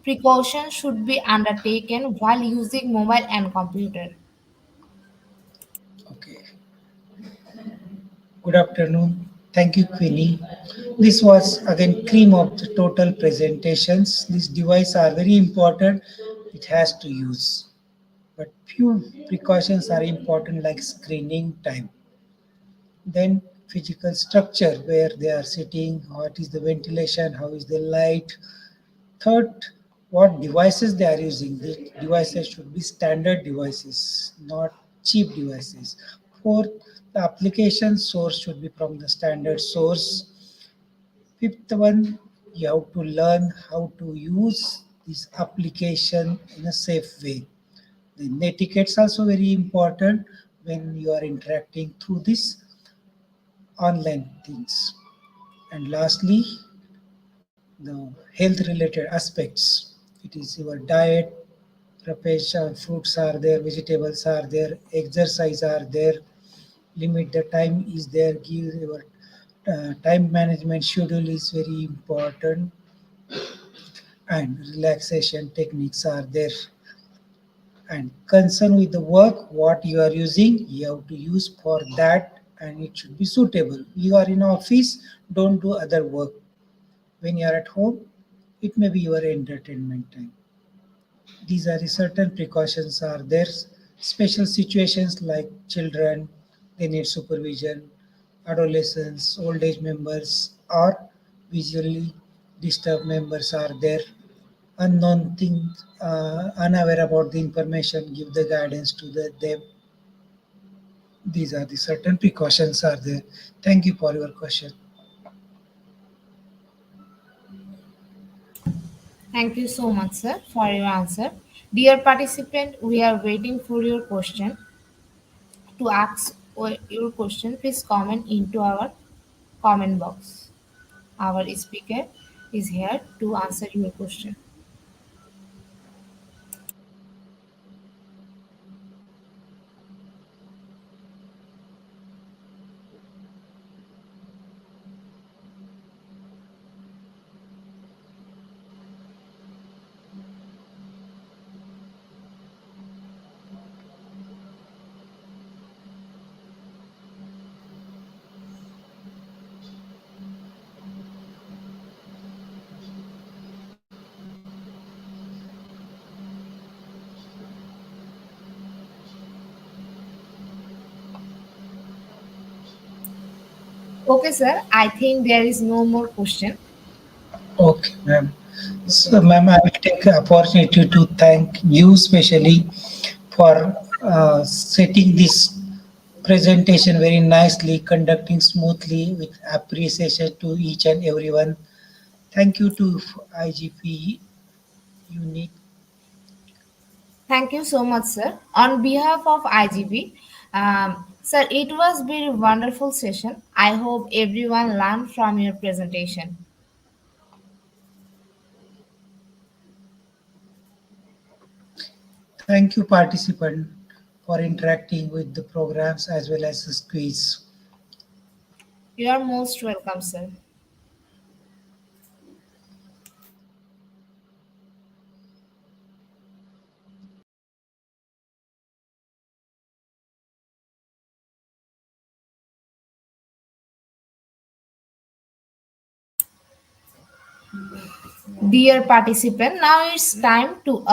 Speaker 1: precautions should be undertaken while using mobile and computer?
Speaker 2: Okay. Good afternoon. Thank you, Queenie. This was again cream of the total presentations. These devices are very important. It has to use, but few precautions are important like screening time. Then physical structure where they are sitting, what is the ventilation, how is the light. Third, what devices they are using. The devices should be standard devices, not cheap devices. Fourth, the application source should be from the standard source. Fifth one, you have to learn how to use this application in a safe way. The etiquette also very important when you are interacting through this online things. And lastly, the health related aspects. It is your diet, preparation, fruits are there, vegetables are there, exercise are there, limit the time is there, give your time management schedule is very important, and relaxation techniques are there. And concern with the work, what you are using, you have to use for that, and it should be suitable. You are in office, don't do other work. When you are at home, it may be your entertainment time. These are the certain precautions are there. Special situations like children, they need supervision, adolescents, old age members, or visually disturbed members are there. Unknown things, unaware about the information, give the guidance to them. These are the certain precautions are there. Thank you for your question.
Speaker 1: Thank you so much, sir, for your answer. Dear participant, we are waiting for your question. To ask your question, please comment into our comment box. Our speaker is here to answer your question. Okay, sir. I think there is no more question.
Speaker 2: Okay, ma'am. So, ma'am, I will take the opportunity to thank you especially for setting this presentation very nicely, conducting smoothly with appreciation to each and everyone. Thank you to IGP Unit.
Speaker 1: Thank you so much, sir. On behalf of IGB, sir, it was very wonderful session. I hope everyone learned from your presentation.
Speaker 2: Thank you, participant, for interacting with the programs as well as the quiz.
Speaker 1: You are most welcome, sir. Dear participant, now it's time to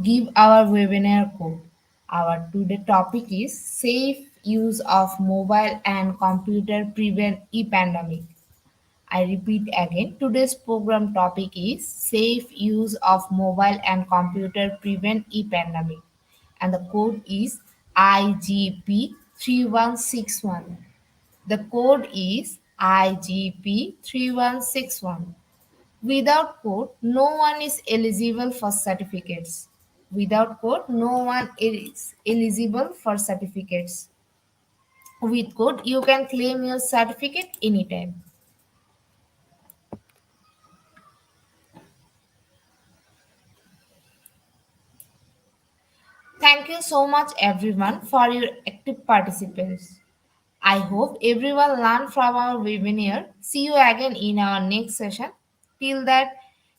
Speaker 1: give our webinar code. Our today topic is safe use of mobile and computer prevent e-pandemic. I repeat again, today's program topic is safe use of mobile and computer prevent e-pandemic. And the code is IGP 3161. The code is IGP 3161. Without code, no one is eligible for certificates. Without code, no one is eligible for certificates. With code, you can claim your certificate anytime. Thank you so much, everyone, for your active participants. I hope everyone learned from our webinar. See you again in our next session. Till that,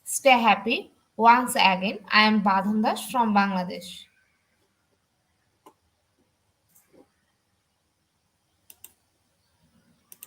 Speaker 1: stay happy. Once again, I am Badhan Das from Bangladesh.